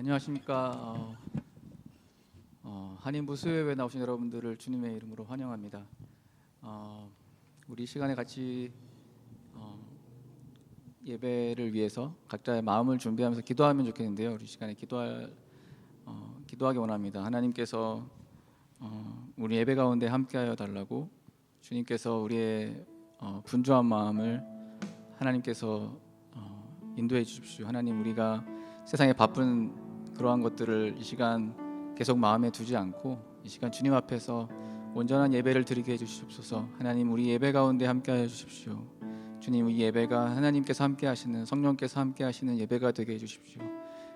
안녕하십니까. 한인부 수요예배 나오신 여러분들을 주님의 이름으로 환영합니다. 우리 이 시간에 같이 예배를 위해서 각자의 마음을 준비하면서 기도하면 좋겠는데요. 우리 시간에 기도하기 원합니다. 하나님께서 우리 예배 가운데 함께하여 달라고 주님께서 우리의 분주한 마음을 하나님께서 인도해 주십시오. 하나님, 우리가 세상에 바쁜 그러한 것들을 이 시간 계속 마음에 두지 않고 이 시간 주님 앞에서 온전한 예배를 드리게 해주시옵소서. 하나님, 우리 예배 가운데 함께하여 주십시오. 주님, 이 예배가 하나님께서 함께하시는, 성령께서 함께하시는 예배가 되게 해주십시오.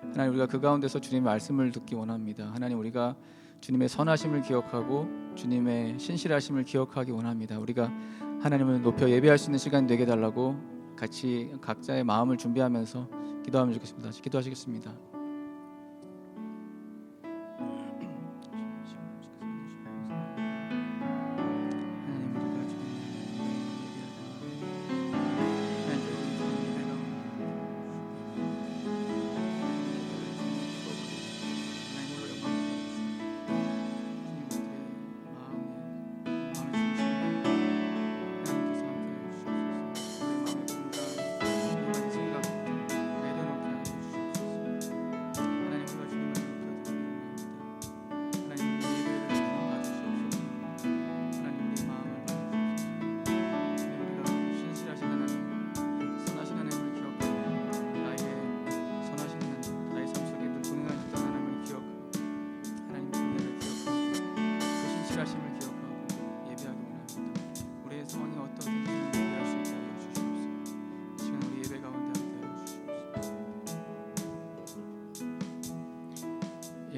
하나님, 우리가 그 가운데서 주님의 말씀을 듣기 원합니다. 하나님, 우리가 주님의 선하심을 기억하고 주님의 신실하심을 기억하기 원합니다. 우리가 하나님을 높여 예배할 수 있는 시간 되게 달라고 같이 각자의 마음을 준비하면서 기도하면 좋겠습니다. 다시 기도하시겠습니다.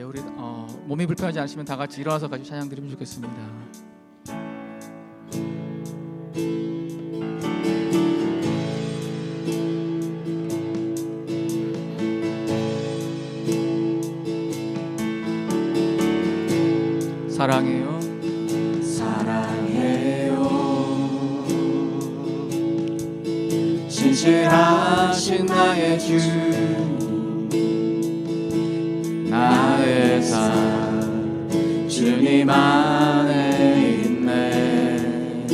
우리 몸이 불편하지 않으시면 다 같이 일어나서 같이 찬양 드리면 좋겠습니다. 사랑해요, 사랑해요. 신실하신 나의 주, 나의 삶 주님 안에 있네.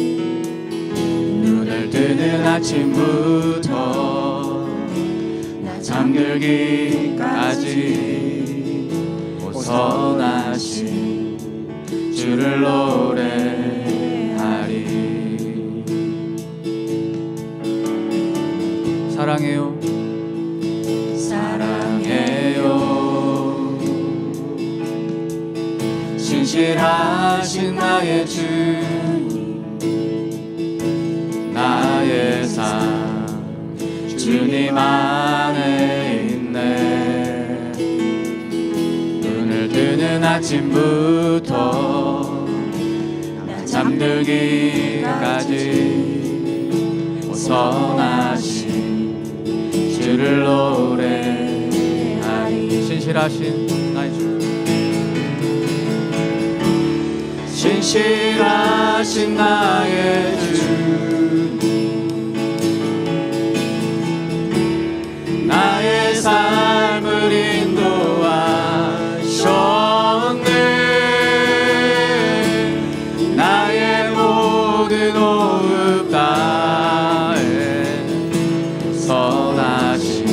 눈을 뜨는 아침부터 나 잠들기까지 오선하신 주를 노래하리. 사랑해요, 사랑해요. 신실하신 나의 주, 나의 삶 주님 안에 있네. 눈을 뜨는 아침부터 나 잠들기까지 오선하신 주를 노래하리. 신실하신 나의 주, 신실하신 나의 주, 나의 삶을 인도하셨네. 나의 모든 호흡 다해 선하신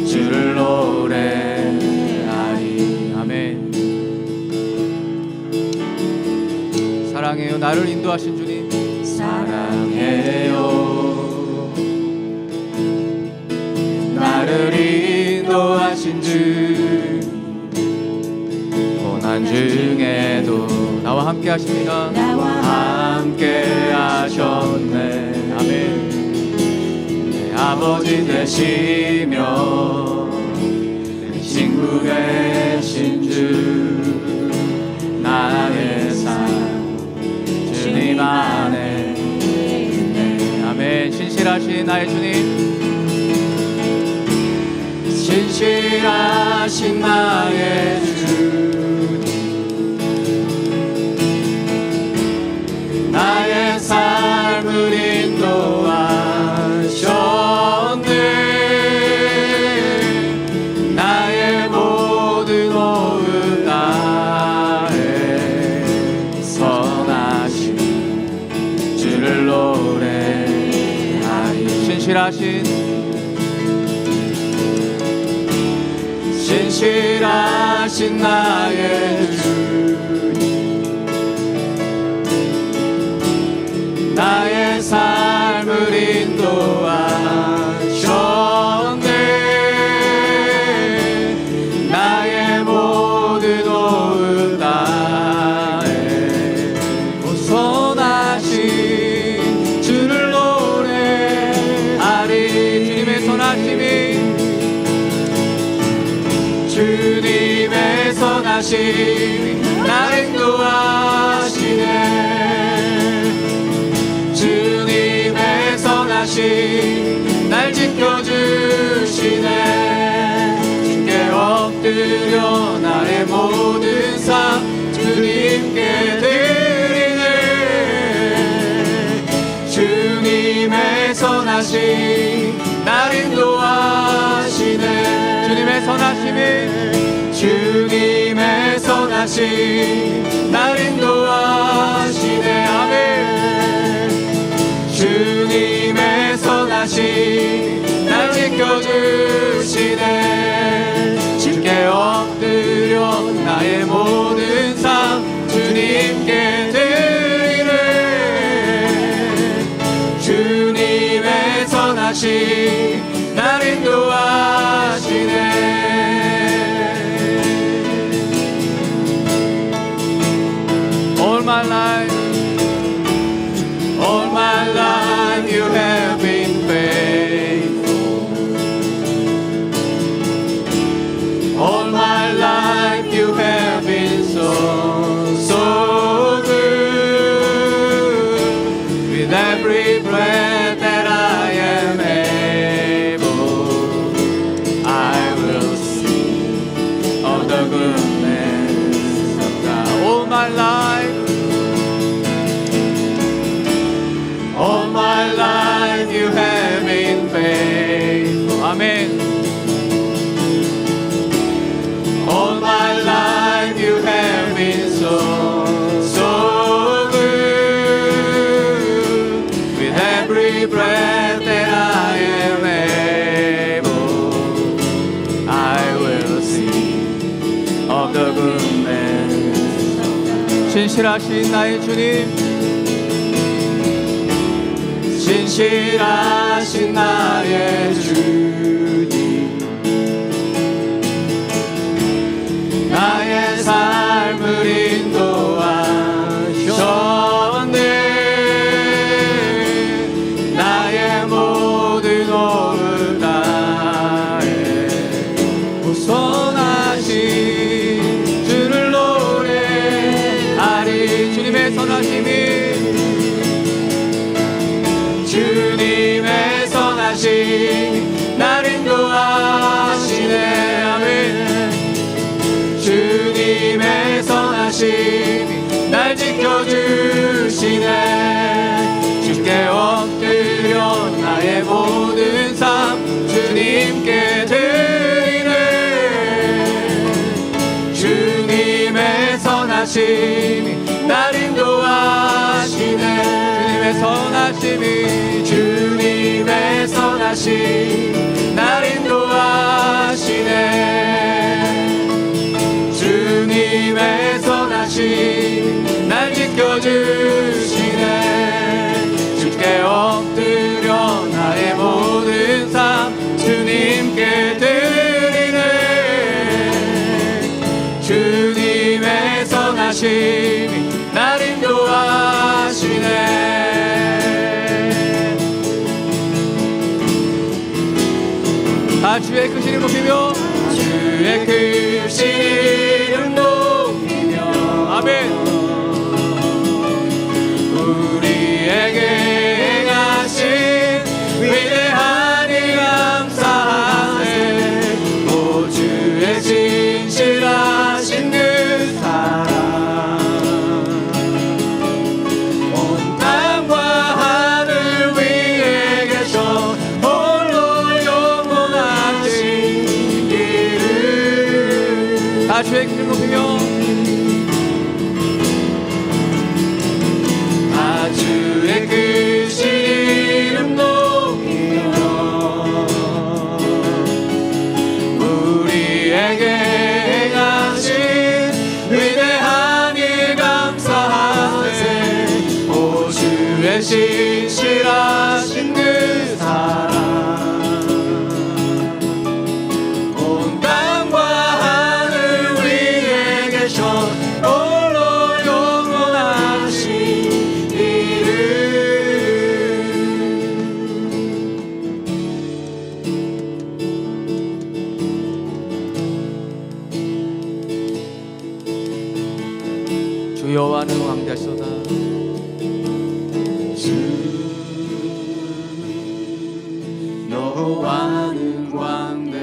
주를 노래하리. 아멘. 사랑해요, 나를 인도하신 주님. 사랑해요, 나를 인도하신 주, 고난 중에도 나와 함께 하십니다. 함께 하셨네. 아멘. 내 아버지 되시며 내 친구 되신 주, 나의 삶 주님 안에 있네. 아멘. 신실하신 나의 주님, 신실하신 나의 주, 나의 삶을 인도하셨네. 나의 모든 신실하신 나의 주님, 나의 삶을 인도하셨네. 나의 모든 오후 다해 선하신 주를 노래하리. 주님의 선하심이, 주님의 선하심이 날 인도하시네. 주님의 선하심이 날 지켜주시네. 주께 엎드려 나의 모든 삶 주님께 드리네. 주님의 선하심이 날 인도하시네. 주님의 선하심이, 주님의 선하심이 날 인도하시네. 아멘. 주님의 선하심이 날 지켜주시네. 주께 엎드려 나의 모든 삶 주님께 드리네. 주님의 선하심이 날 인도하시네. All my life, all my life you have been faithful. All my life you have been so, so good. With every breath that I am able, I will sing of the goodness of God. All my life, all my life you have been faithful. Amen. All my life you have been so, so good. With every breath that I am able, I will sing of the goodness of God. 신실하신 나의 주님, 신실하신 나의 주님, 나의 삶을 인도하셨네. 나의 모든 오후 다해 선하신 주를 노래하리. 주님의 선하심이, 주님의 선하심이 날 인도하시네. 아멘. 주님의 선하심이 날 지켜주시네. 주께 엎드려 나의 모든 삶 주님께 드리네. 주님의 선하심이 날 인도하시네. 주님의 선하심이, 주님의 선하심이 날 인도하시네. 주님의 선하심이 날 지켜주시네. 주께 엎드려 나의 모든 삶 주님께 드리네. 주님의 선하심이 날 인도하시네. 다 주의 크신 이름 높이며, 주의 크신 이름 높이며, 아멘. 우리에게 행하신 위대한 일 감사하네. 오 주의 진실하신 그 사랑, 온 땅과 하늘 위에 계셔 홀로 영원하신 이름. 다 주의 이름 높이며, 주의 크신 이름 높이며, 주 여호와는 왕대하시도다. 주 여호와는 왕대하시도다.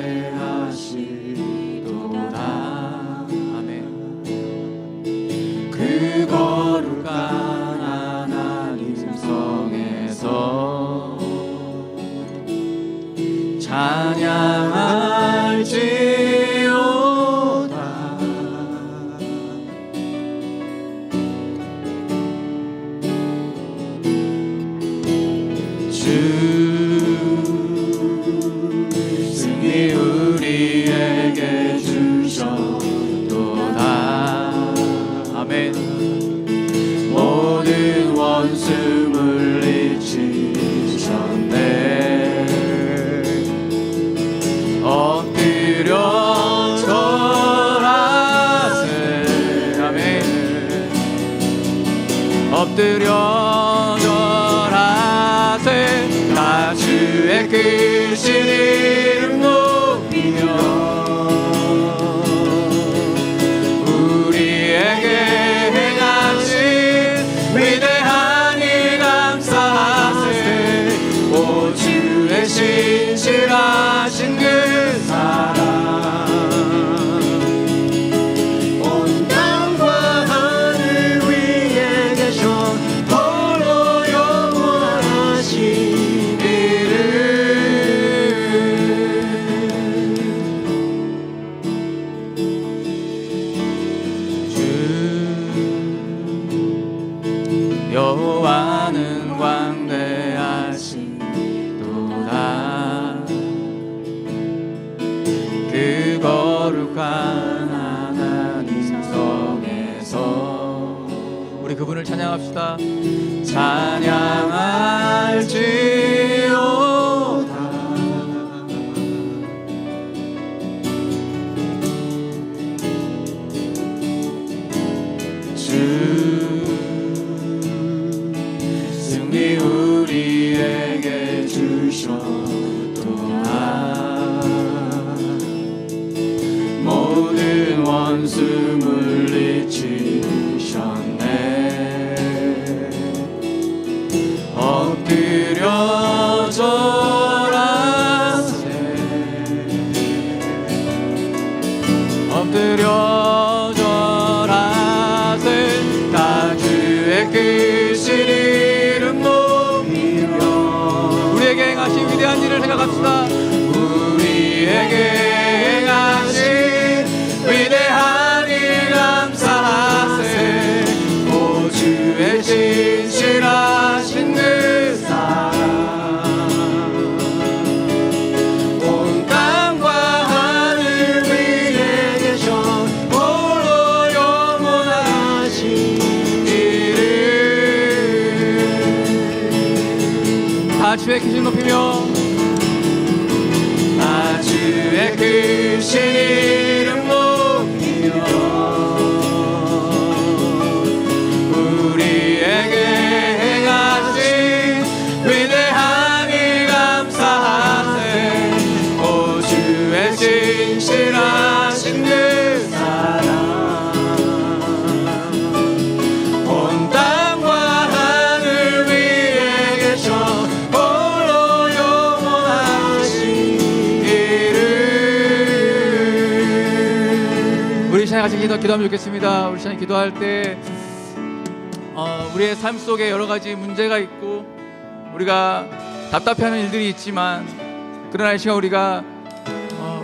아멘. 그 거룩한 하나님 성에서 찬양할지어다. 주 승리 우리에게 주셨도다. 아멘. 모든 원수 물리치셨네. 엎드려 절하세. 아멘. 엎드려 절하세. 다 주의 크신 이름 높이며 우리에게 행하신 위대한 일 감사하세. 오 주의 신실하신 그 사랑 온 땅과 하늘 위에 계셔 홀로 영원하신 이름. 주 여호와는 왕대하시도다. 그 거룩한 하나님 성에서 우리 그분을 찬양합시다. 찬양할지어다. 주 승리 우리에게 주셨도다. 모든 원수 물리치셨네. 엎드려 절하세. 엎드려 절하세. 다 주의 크신 이름 높이며 우리에게 행하신 위대한 일을 생각합시다. 우리에게 행하신 위대한 일 감사하세. 오 주의 신실하신 그 사랑 온 땅과 하늘 위에 계셔 홀로 영원하신 이름. 다 주의 기준 높이며 다 주의 크신 이름 높이며 우리에게 행하신 위대한 일 감사하세. 오 주의 신실하신 그 사랑 온 땅과 하늘 위에 계셔 홀로 영원하신 이름. 우리 시간에 같이 기도하면 좋겠습니다. 우리 시간에 기도할 때 우리의 삶 속에 여러 가지 문제가 있고 우리가 답답해하는 일들이 있지만 그러나 이 시간 우리가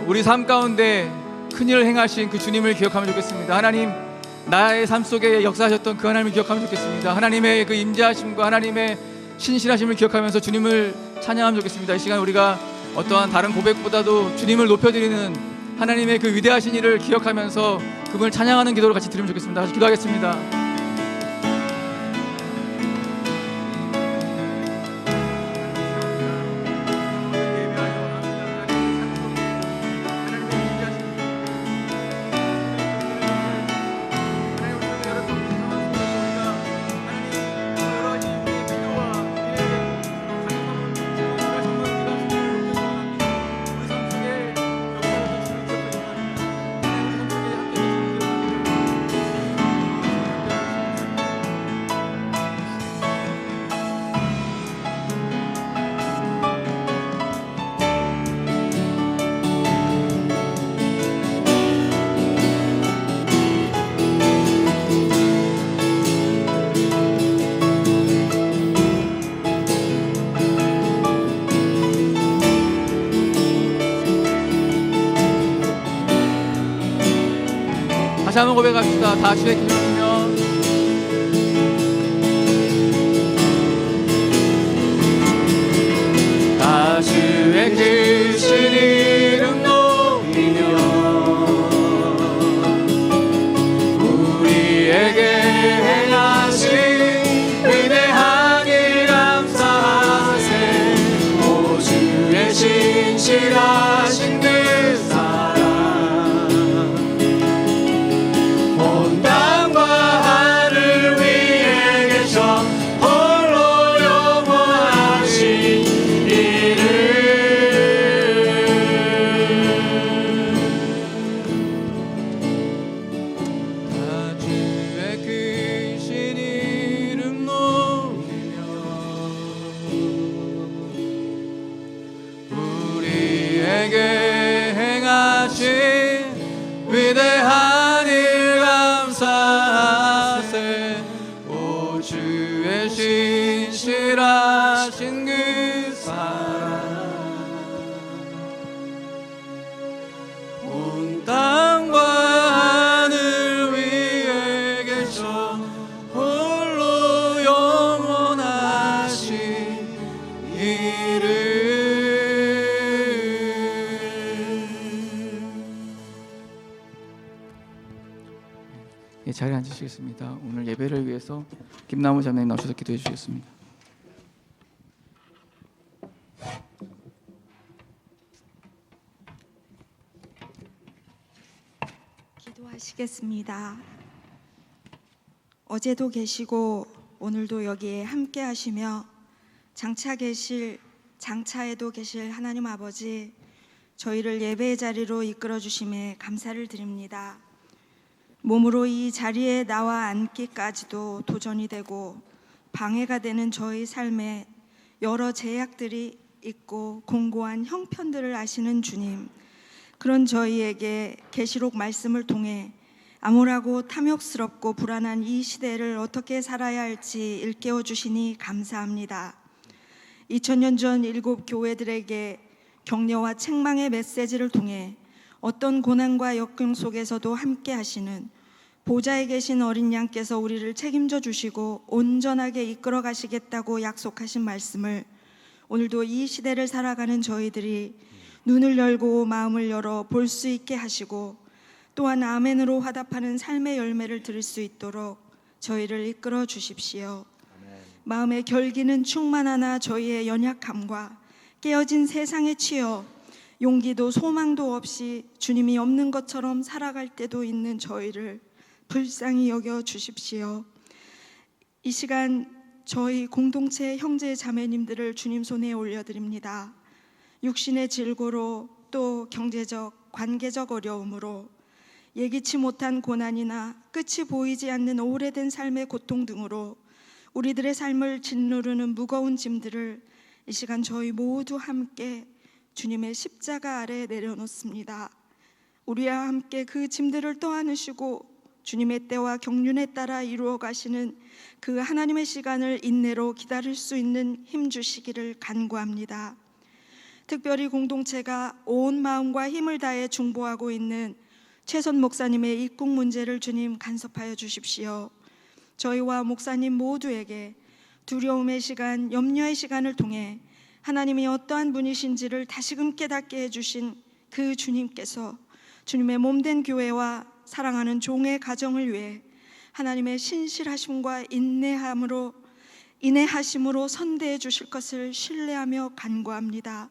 우리 삶 가운데 큰일을 행하신 그 주님을 기억하면 좋겠습니다. 하나님, 나의 삶 속에 역사하셨던 그 하나님을 기억하면 좋겠습니다. 하나님의 그 임재하심과 하나님의 신실하심을 기억하면서 주님을 찬양하면 좋겠습니다. 이 시간 우리가 어떠한 다른 고백보다도 주님을 높여드리는 하나님의 그 위대하신 일을 기억하면서 그분을 찬양하는 기도를 같이 드리면 좋겠습니다. 같이 기도하겠습니다. 다시 한번 고백합시다. 다 주의 기름이며 다 주의 크신 이름 높이며 우리에게 행하신 위대한 일 감사하세. 오 주의 신실하신 그 사랑 온 땅과 하늘 위에 계셔 홀로 영원하신 다 주의 크신 이름 높이며 우리에게 행하신 위대한 일 감사하세. 오 주의 신실하신 그 사랑 온 땅과 하늘 위에 계셔 홀로 영원하신 이름. 예, 자리에 앉으시겠습니다. 오늘 예배를 위해서 김나무 자매님 나오셔서 기도해 주시겠습니다. 기도하시겠습니다. 어제도 계시고 오늘도 여기에 함께 하시며 장차에도 계실 하나님 아버지, 저희를 예배의 자리로 이끌어 주심에 감사를 드립니다. 몸으로 이 자리에 나와 앉기까지도 도전이 되고 방해가 되는 저희 삶에 여러 제약들이 있고 공고한 형편들을 아시는 주님, 그런 저희에게 계시록 말씀을 통해 암울하고 탐욕스럽고 불안한 이 시대를 어떻게 살아야 할지 일깨워 주시니 감사합니다. 2000년 전 7 교회들에게 격려와 책망의 메시지를 통해 어떤 고난과 역경 속에서도 함께 하시는 보좌에 계신 어린 양께서 우리를 책임져 주시고 온전하게 이끌어 가시겠다고 약속하신 말씀을 오늘도 이 시대를 살아가는 저희들이 눈을 열고 마음을 열어 볼 수 있게 하시고 또한 아멘으로 화답하는 삶의 열매를 들을 수 있도록 저희를 이끌어 주십시오. 마음의 결기는 충만하나 저희의 연약함과 깨어진 세상에 치여 용기도 소망도 없이 주님이 없는 것처럼 살아갈 때도 있는 저희를 불쌍히 여겨 주십시오. 이 시간 저희 공동체 형제 자매님들을 주님 손에 올려드립니다. 육신의 질고로 또 경제적, 관계적 어려움으로 예기치 못한 고난이나 끝이 보이지 않는 오래된 삶의 고통 등으로 우리들의 삶을 짓누르는 무거운 짐들을 이 시간 저희 모두 함께 주님의 십자가 아래 내려놓습니다. 우리와 함께 그 짐들을 떠안으시고 주님의 때와 경륜에 따라 이루어 가시는 그 하나님의 시간을 인내로 기다릴 수 있는 힘 주시기를 간구합니다. 특별히 공동체가 온 마음과 힘을 다해 중보하고 있는 최선 목사님의 입국 문제를 주님 간섭하여 주십시오. 저희와 목사님 모두에게 두려움의 시간, 염려의 시간을 통해 하나님이 어떠한 분이신지를 다시금 깨닫게 해주신 그 주님께서 주님의 몸된 교회와 사랑하는 종의 가정을 위해 하나님의 신실하심과 인내하심으로 선대해 주실 것을 신뢰하며 간구합니다.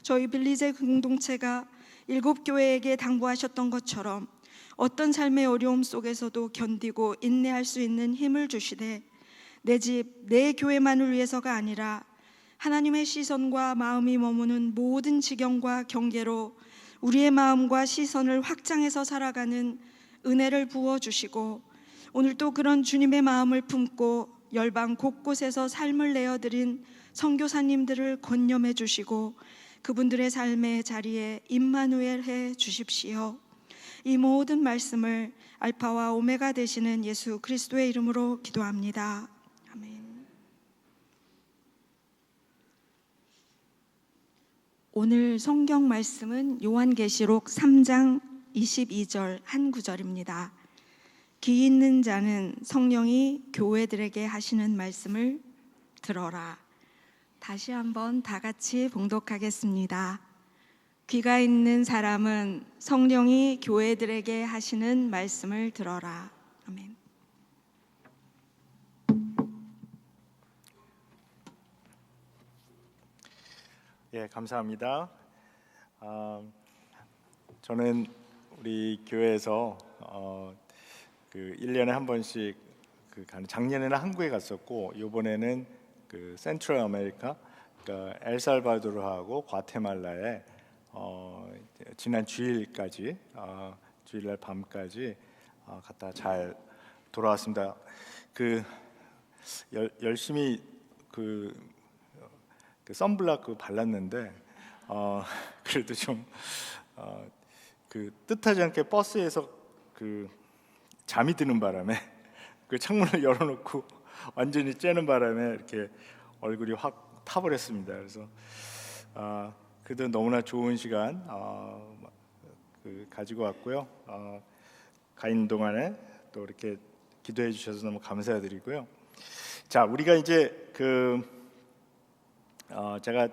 저희 빌리제 공동체가 7 교회에게 당부하셨던 것처럼 어떤 삶의 어려움 속에서도 견디고 인내할 수 있는 힘을 주시되 내 집, 내 교회만을 위해서가 아니라 하나님의 시선과 마음이 머무는 모든 지경과 경계로 우리의 마음과 시선을 확장해서 살아가는 은혜를 부어주시고 오늘도 그런 주님의 마음을 품고 열방 곳곳에서 삶을 내어드린 선교사님들을 건념해 주시고 그분들의 삶의 자리에 임마누엘 해 주십시오. 이 모든 말씀을 알파와 오메가 되시는 예수 그리스도의 이름으로 기도합니다. 아멘. 오늘 성경 말씀은 요한계시록 3장 22절 한 구절입니다. 귀 있는 자는 성령이 교회들에게 하시는 말씀을 들어라. 다시 한번 다 같이 봉독하겠습니다. 귀가 있는 사람은 성령이 교회들에게 하시는 말씀을 들어라. 아멘. 예, 감사합니다. 저는 우리 교회에서 그 1년에 한 번씩 작년에는 한국에 갔었고 이번에는 그 센트럴 아메리카, 그러니까 엘살바도르하고 과테말라에 지난 주일까지 주일날 밤까지 갔다 잘 돌아왔습니다. 열심히 그 선블락 발랐는데 그래도 좀 뜻하지 않게 버스에서 잠이 드는 바람에 그 창문을 열어놓고 완전히 쬐는 바람에 이렇게 얼굴이 확 타버렸습니다. 그래서 그래도 너무나 좋은 시간 가지고 왔고요. 가 있는 동안에 또 이렇게 기도해 주셔서 너무 감사드리고요. 자, 우리가 이제 제가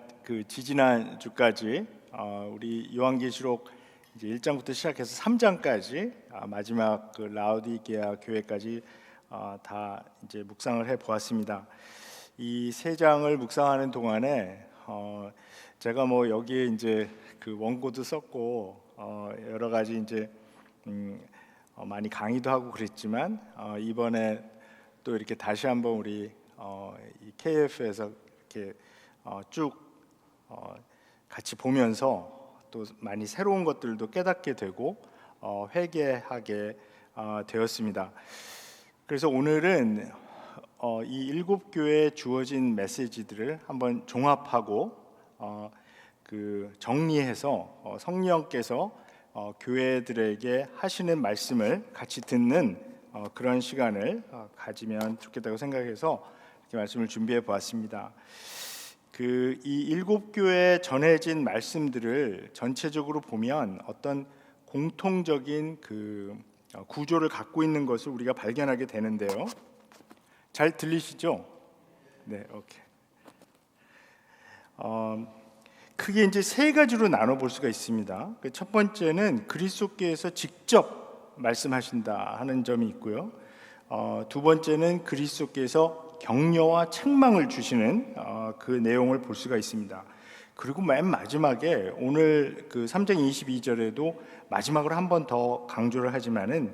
지지난 주까지 우리 요한계시록 이제 1장부터 시작해서 3장까지 마지막 라오디게아 교회까지 다 이제 묵상을 해 보았습니다. 이 세 장을 묵상하는 동안에 제가 뭐 여기에 이제 원고도 썼고 여러 가지 이제 많이 강의도 하고 그랬지만 이번에 또 이렇게 다시 한번 우리 이 KF에서 이렇게 쭉 같이 보면서 또 많이 새로운 것들도 깨닫게 되고 회개하게 되었습니다. 그래서 오늘은 이 7교회에 주어진 메시지들을 한번 종합하고 정리해서 성령께서 교회들에게 하시는 말씀을 같이 듣는 그런 시간을 가지면 좋겠다고 생각해서 이렇게 말씀을 준비해 보았습니다. 이 7교회에 전해진 말씀들을 전체적으로 보면 어떤 공통적인 구조를 갖고 있는 것을 우리가 발견하게 되는데요. 잘 들리시죠? 네, 오케이. 크게 이제 세 가지로 나눠 볼 수가 있습니다. 첫 번째는 그리스도께서 직접 말씀하신다 하는 점이 있고요. 두 번째는 그리스도께서 격려와 책망을 주시는 그 내용을 볼 수가 있습니다. 그리고 맨 마지막에 오늘 3장 22절에도 마지막으로 한 번 더 강조를 하지만은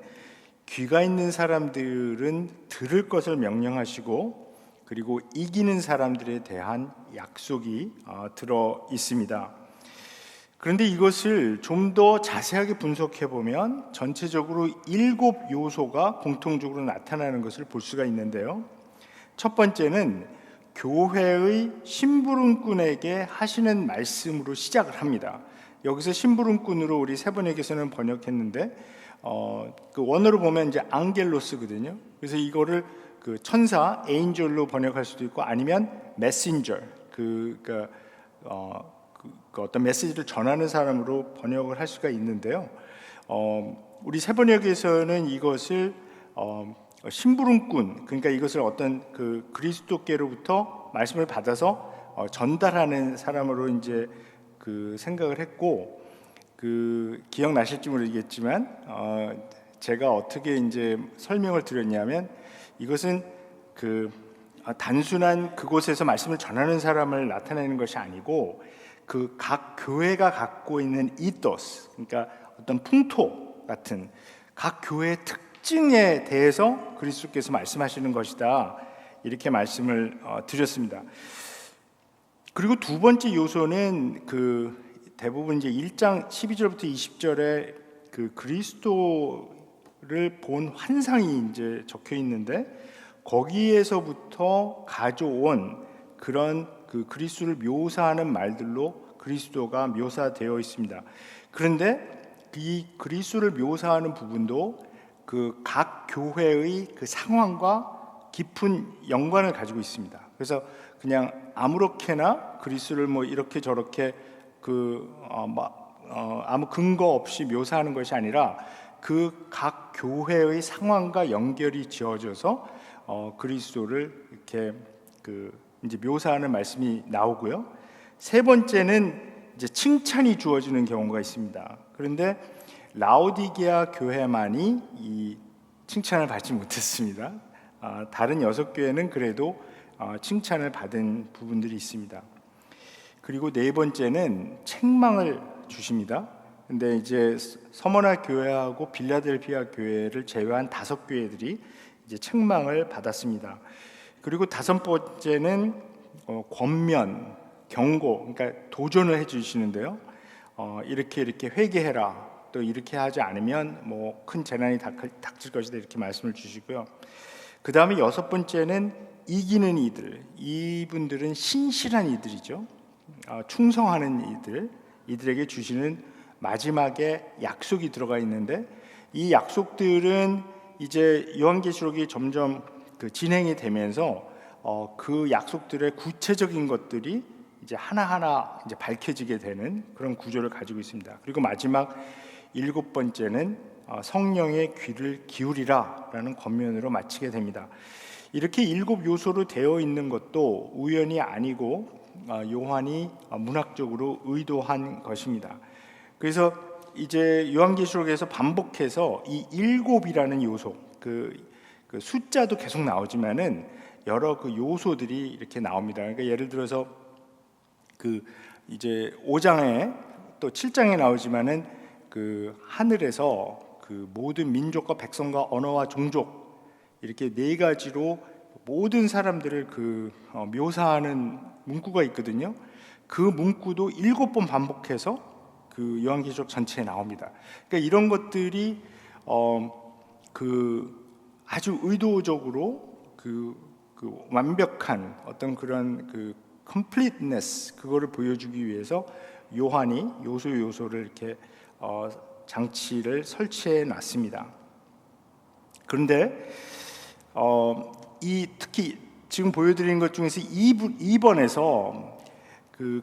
귀가 있는 사람들은 들을 것을 명령하시고 그리고 이기는 사람들에 대한 약속이 들어 있습니다. 그런데 이것을 좀 더 자세하게 분석해 보면 전체적으로 7 요소가 공통적으로 나타나는 것을 볼 수가 있는데요. 첫 번째는 교회의 심부름꾼에게 하시는 말씀으로 시작을 합니다. 여기서 심부름꾼으로 우리 세 번역에서는 번역했는데 원어로 보면 이제 앙겔로스거든요. 그래서 이거를 천사 에인절로 번역할 수도 있고 아니면 메신저 어떤 메시지를 전하는 사람으로 번역을 할 수가 있는데요. 우리 세 번역에서는 이것을 심부름꾼, 그러니까 이것을 어떤 그리스도께로부터 말씀을 받아서 전달하는 사람으로 이제 생각을 했고, 기억나실지 모르겠지만 제가 어떻게 이제 설명을 드렸냐면 이것은 단순한 그곳에서 말씀을 전하는 사람을 나타내는 것이 아니고 각 교회가 갖고 있는 이토스, 그러니까 어떤 풍토 같은 각 교회의 특징에 대해서 그리스도께서 말씀하시는 것이다, 이렇게 말씀을 드렸습니다. 그리고 두 번째 요소는 대부분 이제 1장 12절부터 20절에 그리스도를 본 환상이 이제 적혀 있는데 거기에서부터 가져온 그런 그리스도를 묘사하는 말들로 그리스도가 묘사되어 있습니다. 그런데 이 그리스도를 묘사하는 부분도 각 교회의 상황과 깊은 연관을 가지고 있습니다. 그래서 그냥 아무렇게나 그리스도를 뭐 이렇게 저렇게 아무 근거 없이 묘사하는 것이 아니라 그 각 교회의 상황과 연결이 지어져서 그리스도를 이렇게 이제 묘사하는 말씀이 나오고요. 세 번째는 이제 칭찬이 주어지는 경우가 있습니다. 그런데 라오디게아 교회만이 이 칭찬을 받지 못했습니다. 다른 6교회는 그래도 칭찬을 받은 부분들이 있습니다. 그리고 네 번째는 책망을 주십니다. 근데 이제 서머나 교회하고 빌라델피아 교회를 제외한 5교회들이 이제 책망을 받았습니다. 그리고 5번째는 권면, 경고, 그러니까 도전을 해주시는데요. 이렇게 회개해라. 또 이렇게 하지 않으면 뭐 큰 재난이 닥칠 것이다 이렇게 말씀을 주시고요. 그 다음에 6번째는 이기는 이들, 이분들은 신실한 이들이죠. 충성하는 이들에게 주시는 마지막에 약속이 들어가 있는데 이 약속들은 이제 요한계시록이 점점 진행이 되면서 그 약속들의 구체적인 것들이 이제 하나하나 이제 밝혀지게 되는 그런 구조를 가지고 있습니다. 그리고 마지막 7번째는 성령의 귀를 기울이라라는 권면으로 마치게 됩니다. 이렇게 7 요소로 되어 있는 것도 우연이 아니고 요한이 문학적으로 의도한 것입니다. 그래서 이제 요한계시록에서 반복해서 이 7이라는 요소, 그 숫자도 계속 나오지만은 여러 그 요소들이 이렇게 나옵니다. 그러니까 예를 들어서 이제 5장에 또 7장에 나오지만은 하늘에서 모든 민족과 백성과 언어와 종족 이렇게 4가지로 모든 사람들을 묘사하는 문구가 있거든요. 그 문구도 7번 반복해서 요한계시록 전체에 나옵니다. 그러니까 이런 것들이 아주 의도적으로 완벽한 어떤 그런 completeness 그거를 보여주기 위해서 요한이 요소를 이렇게 장치를 설치해 놨습니다. 그런데 특히 지금 보여드리는 것 중에서 2번에서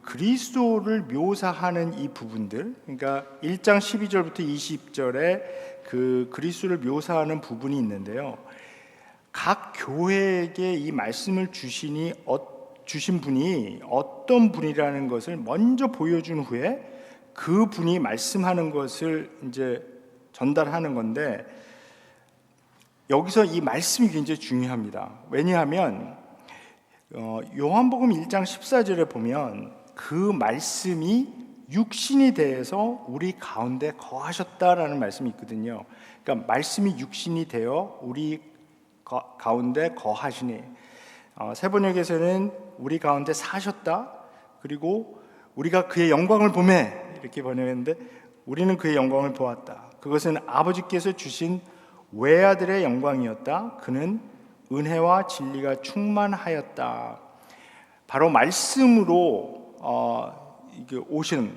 그리스도를 묘사하는 이 부분들, 그러니까 1장 12절부터 20절에 그리스도를 묘사하는 부분이 있는데요. 각 교회에게 이 말씀을 주신 분이 어떤 분이라는 것을 먼저 보여준 후에 그 분이 말씀하는 것을 이제 전달하는 건데 여기서 이 말씀이 굉장히 중요합니다. 왜냐하면 요한복음 1장 14절에 보면 그 말씀이 육신이 되어서 우리 가운데 거하셨다라는 말씀이 있거든요. 그러니까 말씀이 육신이 되어 우리 가운데 거하시니 세 번역에서는 우리 가운데 사셨다. 그리고 우리가 그의 영광을 보매 이렇게 번역했는데 우리는 그의 영광을 보았다. 그것은 아버지께서 주신 외아들의 영광이었다. 그는 은혜와 진리가 충만하였다. 바로 말씀으로 오신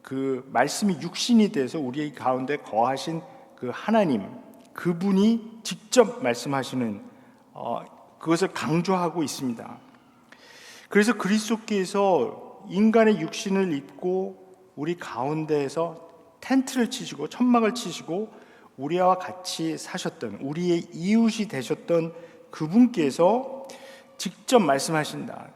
그 말씀이 육신이 돼서 우리 가운데 거하신 그 하나님, 그분이 직접 말씀하시는 그것을 강조하고 있습니다. 그래서 그리스도께서 인간의 육신을 입고 우리 가운데에서 텐트를 치시고 천막을 치시고 우리와 같이 사셨던 우리의 이웃이 되셨던 그분께서 직접 말씀하신다.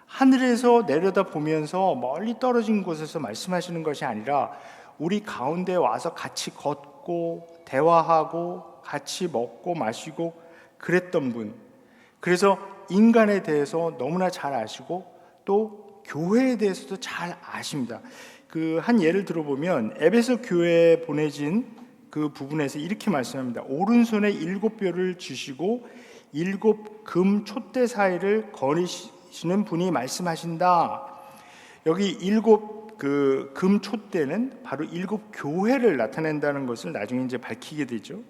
하늘에서 내려다 보면서 멀리 떨어진 곳에서 말씀하시는 것이 아니라 우리 가운데 와서 같이 걷고 대화하고 같이 먹고 마시고 그랬던 분. 그래서 인간에 대해서 너무나 잘 아시고 또 교회에 대해서도 잘 아십니다. 한 예를 들어보면 에베소 교회에 보내진 그 부분에서 이렇게 말씀합니다. 오른손에 7뼈를 주시고 7 금 촛대 사이를 거니시는 분이 말씀하신다. 여기 7 금 촛대는 바로 7 교회를 나타낸다는 것을 나중에 이제 밝히게 되죠.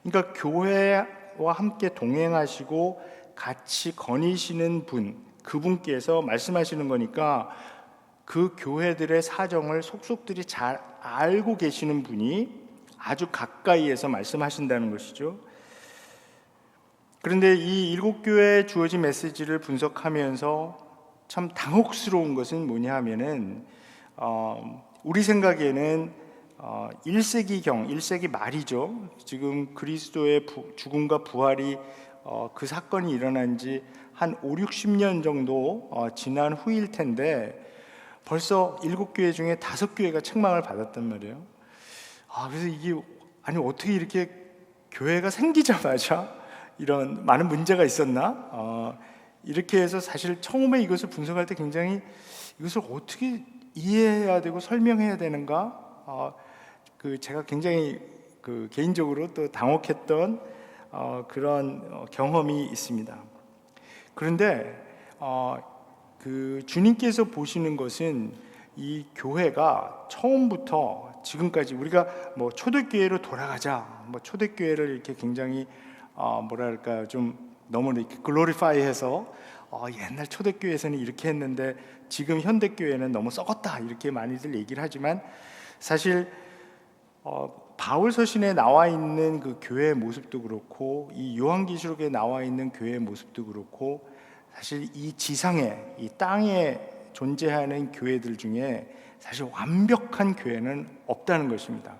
그러니까 교회와 함께 동행하시고 같이 거니시는 분, 그분께서 말씀하시는 거니까 그 교회들의 사정을 속속들이 잘 알고 계시는 분이 아주 가까이에서 말씀하신다는 것이죠. 그런데 이 7교회에 주어진 메시지를 분석하면서 참 당혹스러운 것은 뭐냐 하면은 우리 생각에는 1세기경, 1세기 말이죠. 지금 그리스도의 죽음과 부활이 그 사건이 일어난 지 한 5, 60년 정도 지난 후일 텐데 벌써 7교회 중에 5교회가 책망을 받았단 말이에요. 그래서 이게 아니 어떻게 이렇게 교회가 생기자마자 이런 많은 문제가 있었나? 이렇게 해서 사실 처음에 이것을 분석할 때 굉장히 이것을 어떻게 이해해야 되고 설명해야 되는가? 제가 굉장히 개인적으로 또 당혹했던 그런 경험이 있습니다. 그런데 주님께서 보시는 것은 이 교회가 처음부터 지금까지 우리가 뭐 초대교회로 돌아가자, 뭐 초대교회를 이렇게 굉장히 뭐랄까 좀 너무 이렇게 글로리파이해서 옛날 초대교회에서는 이렇게 했는데 지금 현대교회는 너무 썩었다 이렇게 많이들 얘기를 하지만 사실 바울 서신에 나와 있는 그 교회의 모습도 그렇고 이 요한계시록에 나와 있는 교회의 모습도 그렇고 사실 이 지상에 이 땅에 존재하는 교회들 중에 사실 완벽한 교회는 없다는 것입니다.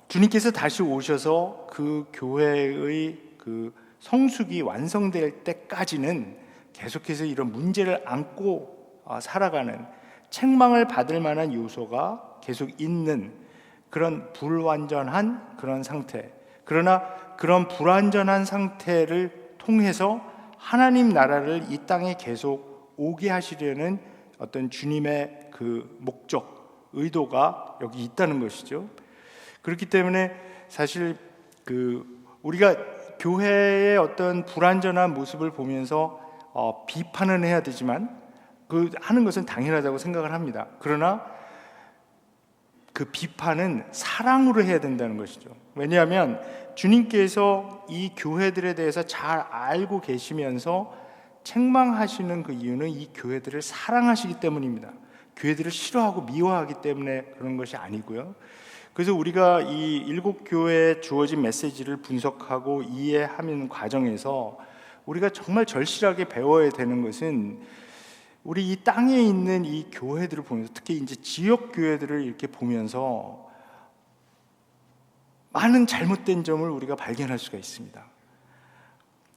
주님께서 다시 오셔서 그 교회의 그 성숙이 완성될 때까지는 계속해서 이런 문제를 안고 살아가는 책망을 받을 만한 요소가 계속 있는 그런 불완전한 그런 상태. 그러나 그런 불완전한 상태를 통해서 하나님 나라를 이 땅에 계속 오게 하시려는 어떤 주님의 그 목적, 의도가 여기 있다는 것이죠. 그렇기 때문에 사실 우리가 교회의 어떤 불완전한 모습을 보면서 비판은 해야 되지만 하는 것은 당연하다고 생각을 합니다. 그러나 그 비판은 사랑으로 해야 된다는 것이죠. 왜냐하면 주님께서 이 교회들에 대해서 잘 알고 계시면서 책망하시는 그 이유는 이 교회들을 사랑하시기 때문입니다. 교회들을 싫어하고 미워하기 때문에 그런 것이 아니고요. 그래서 우리가 이 7교회에 주어진 메시지를 분석하고 이해하는 과정에서 우리가 정말 절실하게 배워야 되는 것은 우리 이 땅에 있는 이 교회들을 보면서 특히 이제 지역 교회들을 이렇게 보면서 많은 잘못된 점을 우리가 발견할 수가 있습니다.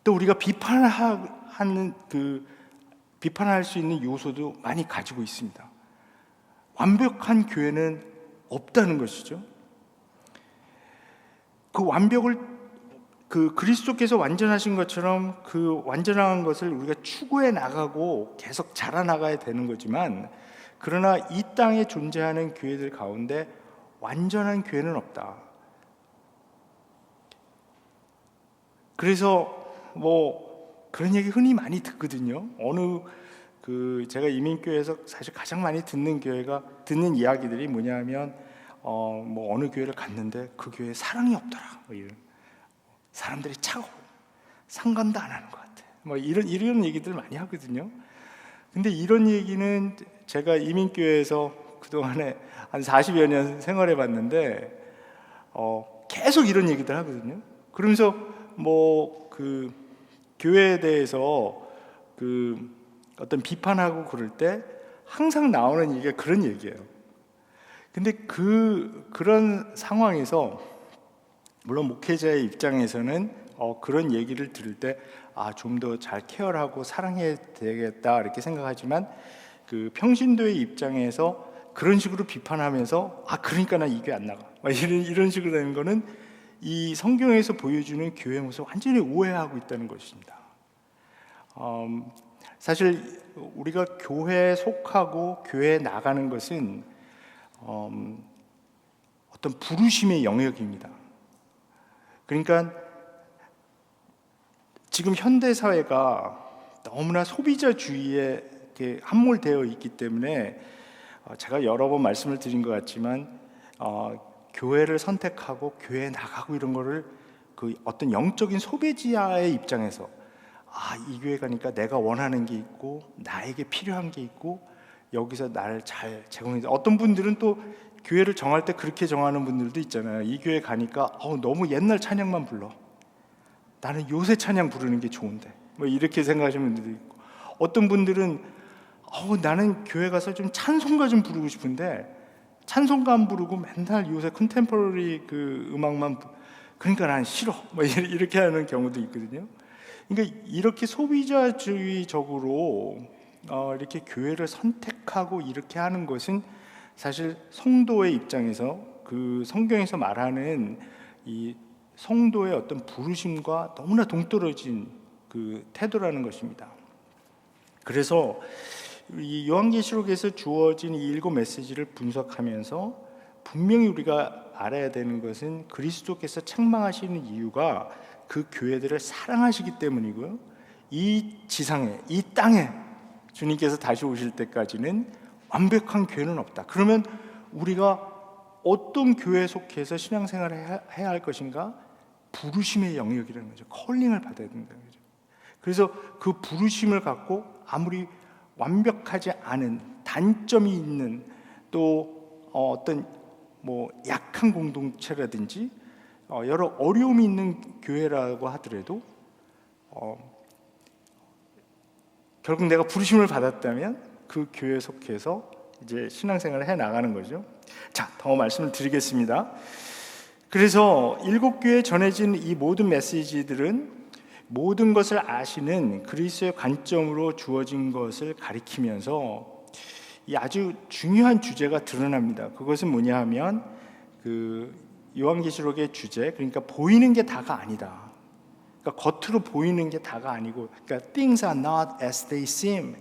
또 우리가 비판할 수 있는 요소도 많이 가지고 있습니다. 완벽한 교회는 없다는 것이죠. 그 완벽을 그리스도께서 완전하신 것처럼 그 완전한 것을 우리가 추구해 나가고 계속 자라나가야 되는 거지만 그러나 이 땅에 존재하는 교회들 가운데 완전한 교회는 없다. 그래서 뭐 그런 얘기 흔히 많이 듣거든요. 제가 이민교회에서 사실 가장 많이 듣는 이야기들이 뭐냐면 뭐 어느 교회를 갔는데 그 교회에 사랑이 없더라. 뭐 이런. 사람들이 차가워. 상관도 안 하는 것 같아. 뭐 이런 얘기들 많이 하거든요. 근데 이런 얘기는 제가 이민교회에서 그동안에 한 40여 년 생활해 봤는데 계속 이런 얘기들 하거든요. 그러면서 뭐 교회에 대해서 어떤 비판하고 그럴 때 항상 나오는 얘기가 그런 얘기예요. 근데 그런 상황에서 물론 목회자의 입장에서는 그런 얘기를 들을 때 좀 더 잘 케어하고 사랑해야 되겠다 이렇게 생각하지만 그 평신도의 입장에서 그런 식으로 비판하면서 그러니까 나 이 교회 안 나가 이런 식으로 되는 거는 이 성경에서 보여주는 교회 모습을 완전히 오해하고 있다는 것입니다. 사실 우리가 교회에 속하고 교회에 나가는 것은 어떤 부르심의 영역입니다. 그러니까 지금 현대 사회가 너무나 소비자주의에 이렇게 함몰되어 있기 때문에 제가 여러 번 말씀을 드린 것 같지만 교회를 선택하고 교회에 나가고 이런 거를 그 어떤 영적인 소비자의 입장에서 이 교회 가니까 내가 원하는 게 있고 나에게 필요한 게 있고 여기서 나를 잘 제공해. 어떤 분들은 또 교회를 정할 때 그렇게 정하는 분들도 있잖아요. 이 교회 가니까 너무 옛날 찬양만 불러. 나는 요새 찬양 부르는 게 좋은데. 뭐 이렇게 생각하시는 분들도 있고. 어떤 분들은 나는 교회 가서 좀 찬송가 좀 부르고 싶은데 찬송가 부르고 맨날 요새 컨템포러리 그 음악만 그러니까 난 싫어 뭐 이렇게 하는 경우도 있거든요. 그러니까 이렇게 소비자주의적으로 이렇게 교회를 선택하고 이렇게 하는 것은 사실 성도의 입장에서 그 성경에서 말하는 이 성도의 어떤 부르심과 너무나 동떨어진 그 태도라는 것입니다. 그래서 이 요한계시록에서 주어진 이 7 메시지를 분석하면서 분명히 우리가 알아야 되는 것은 그리스도께서 책망하시는 이유가 그 교회들을 사랑하시기 때문이고요. 이 지상에, 이 땅에 주님께서 다시 오실 때까지는 완벽한 교회는 없다. 그러면 우리가 어떤 교회에 속해서 신앙생활을 해야 할 것인가? 부르심의 영역이라는 거죠. 컬링을 받아야 된다는 거죠. 그래서 그 부르심을 갖고 아무리 완벽하지 않은 단점이 있는 또 어떤 뭐 약한 공동체라든지 여러 어려움이 있는 교회라고 하더라도 결국 내가 부르심을 받았다면 그 교회에 속해서 이제 신앙생활을 해 나가는 거죠. 자, 더 말씀을 드리겠습니다. 그래서 7교회에 전해진 이 모든 메시지들은 모든 것을 아시는 그리스도의 관점으로 주어진 것을 가리키면서 이 아주 중요한 주제가 드러납니다. 그것은 뭐냐 하면 그 요한계시록의 주제, 그러니까 보이는 게 다가 아니다. 그러니까 겉으로 보이는 게 다가 아니고, 그러니까 things are not as they seem.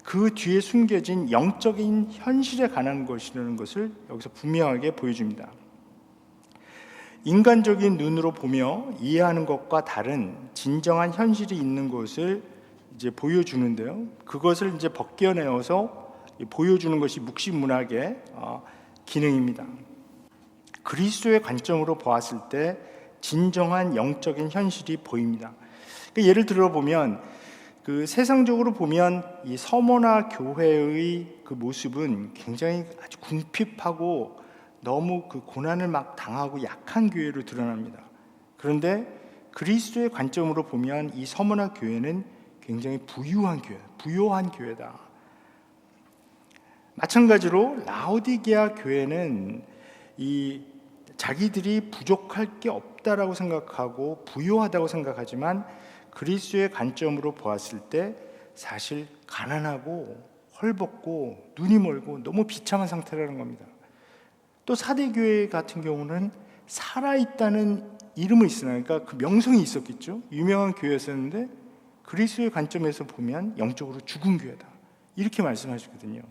그 뒤에 숨겨진 영적인 현실에 관한 것이라는 것을 여기서 분명하게 보여줍니다. 인간적인 눈으로 보며 이해하는 것과 다른 진정한 현실이 있는 것을 이제 보여주는데요. 그것을 이제 벗겨내어서 보여주는 것이 묵시문학의 기능입니다. 그리스도의 관점으로 보았을 때 진정한 영적인 현실이 보입니다. 그러니까 예를 들어 보면 그 세상적으로 보면 이 서머나 교회의 그 모습은 굉장히 아주 궁핍하고 너무 그 고난을 막 당하고 약한 교회로 드러납니다. 그런데 그리스도의 관점으로 보면 이 서머나 교회는 굉장히 부유한 교회, 부요한 교회다. 마찬가지로 라오디게아 교회는 이 자기들이 부족할 게 없다라고 생각하고 부요하다고 생각하지만 그리스도의 관점으로 보았을 때 사실 가난하고 헐벗고 눈이 멀고 너무 비참한 상태라는 겁니다. 또 사대교회 같은 경우는 살아있다는 이름은 있으나, 그러니까 그 명성이 있었겠죠. 유명한 교회였었는데 그리스도의 관점에서 보면 영적으로 죽은 교회다, 이렇게 말씀하시거든요.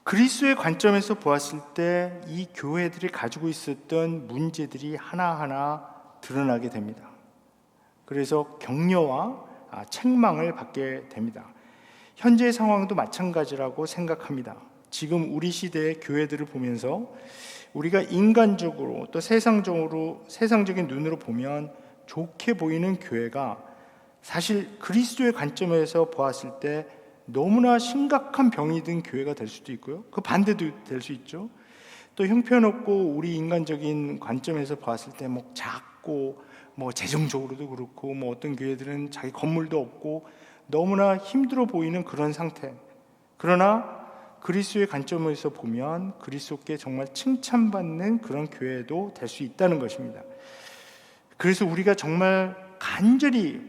그리스도의 관점에서 보았을 때 이 교회들이 가지고 있었던 문제들이 하나하나 드러나게 됩니다. 그래서 격려와 책망을 받게 됩니다. 현재의 상황도 마찬가지라고 생각합니다. 지금 우리 시대의 교회들을 보면서 우리가 인간적으로 또 세상적인 눈으로 보면 좋게 보이는 교회가 사실 그리스도의 관점에서 보았을 때 너무나 심각한 병이 든 교회가 될 수도 있고요. 그 반대도 될 수 있죠. 또 형편없고 우리 인간적인 관점에서 봤을 때 뭐 작고 뭐 재정적으로도 그렇고 뭐 어떤 교회들은 자기 건물도 없고 너무나 힘들어 보이는 그런 상태. 그러나 그리스도의 관점에서 보면 그리스도께 정말 칭찬받는 그런 교회도 될 수 있다는 것입니다. 그래서 우리가 정말 간절히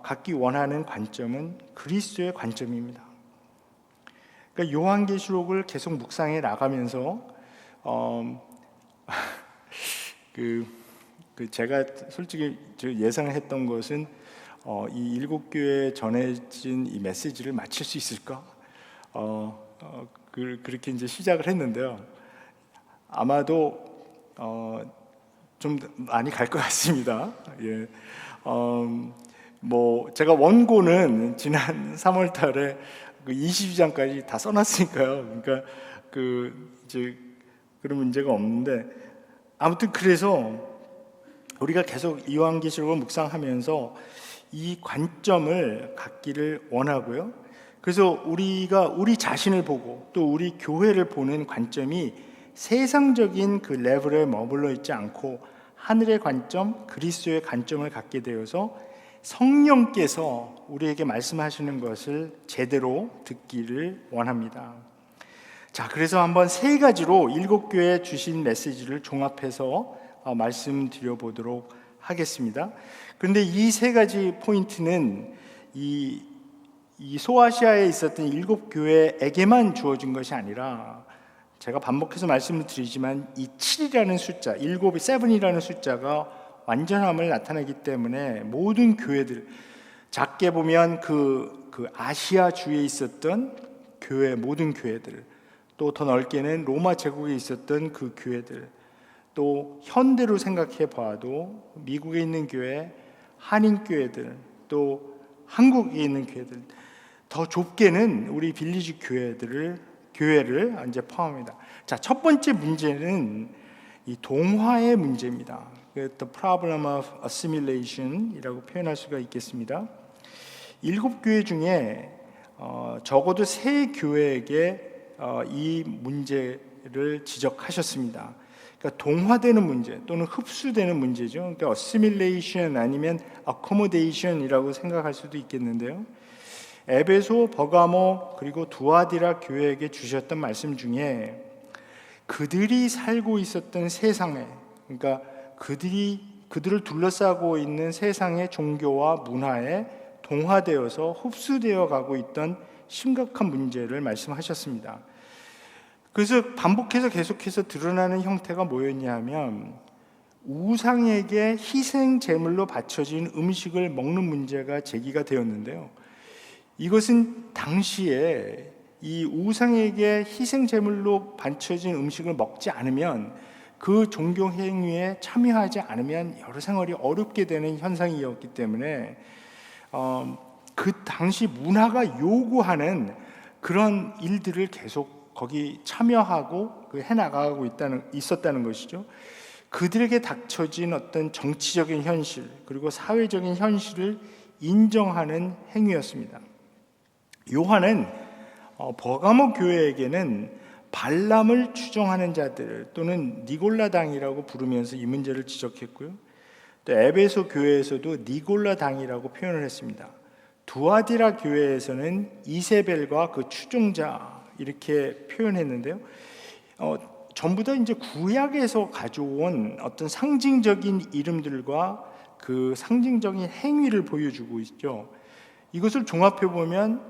갖기 원하는 관점은 그리스도의 관점입니다. 그러니까 요한계시록을 계속 묵상해 나가면서 제가 솔직히 예상을 했던 것은 이 7교회에 전해진 이 메시지를 마칠 수 있을까? 그렇게 이제 시작을 했는데요. 아마도 좀 많이 갈 것 같습니다. 예. 뭐 제가 원고는 지난 3월달에 22장까지 다 써놨으니까요. 그러니까 이제 그런 문제가 없는데, 아무튼 그래서 우리가 계속 요한계시록을 묵상하면서 이 관점을 갖기를 원하고요. 그래서 우리가 우리 자신을 보고 또 우리 교회를 보는 관점이 세상적인 그 레벨에 머물러 있지 않고 하늘의 관점, 그리스도의 관점을 갖게 되어서 성령께서 우리에게 말씀하시는 것을 제대로 듣기를 원합니다. 자, 그래서 한번 세 가지로 7교회 주신 메시지를 종합해서 말씀드려 보도록 하겠습니다. 그런데 이 세 가지 포인트는 이 소아시아에 있었던 7교회에게만 주어진 것이 아니라, 제가 반복해서 말씀을 드리지만 이 7이라는 숫자, 7이라는 숫자가 완전함을 나타내기 때문에 모든 교회들, 작게 보면 그 아시아 주에 있었던 교회, 모든 교회들, 또 더 넓게는 로마 제국에 있었던 그 교회들, 또 현대로 생각해 봐도 미국에 있는 교회, 한인 교회들, 또 한국에 있는 교회들, 더 좁게는 우리 빌리지 교회를 이제 포함합니다. 자, 첫 번째 문제는 이 동화의 문제입니다. The problem of assimilation이라고 표현할 수가 있겠습니다. 7교회 중에 적어도 3교회에게 이 문제를 지적하셨습니다. 그러니까 동화되는 문제 또는 흡수되는 문제죠. 그러니까 assimilation 아니면 accommodation이라고 생각할 수도 있겠는데요. 에베소, 버가모 그리고 두아디라 교회에게 주셨던 말씀 중에 그들이 살고 있었던 세상에, 그러니까 그들을 둘러싸고 있는 세상의 종교와 문화에 동화되어서 흡수되어 가고 있던 심각한 문제를 말씀하셨습니다. 그래서 반복해서 계속해서 드러나는 형태가 뭐였냐면, 우상에게 희생 제물로 바쳐진 음식을 먹는 문제가 제기가 되었는데요. 이것은 당시에 이 우상에게 희생 제물로 바쳐진 음식을 먹지 않으면, 그 종교 행위에 참여하지 않으면 여러 생활이 어렵게 되는 현상이었기 때문에 그 당시 문화가 요구하는 그런 일들을 계속 거기 참여하고 해나가고 있었다는 것이죠. 그들에게 닥쳐진 어떤 정치적인 현실 그리고 사회적인 현실을 인정하는 행위였습니다. 요한은 버가모 교회에게는 발람을 추종하는 자들 또는 니골라당이라고 부르면서 이 문제를 지적했고요. 또 에베소 교회에서도 니골라당이라고 표현을 했습니다. 두아디라 교회에서는 이세벨과 그 추종자 이렇게 표현했는데요. 전부 다 이제 구약에서 가져온 어떤 상징적인 이름들과 그 상징적인 행위를 보여주고 있죠. 이것을 종합해 보면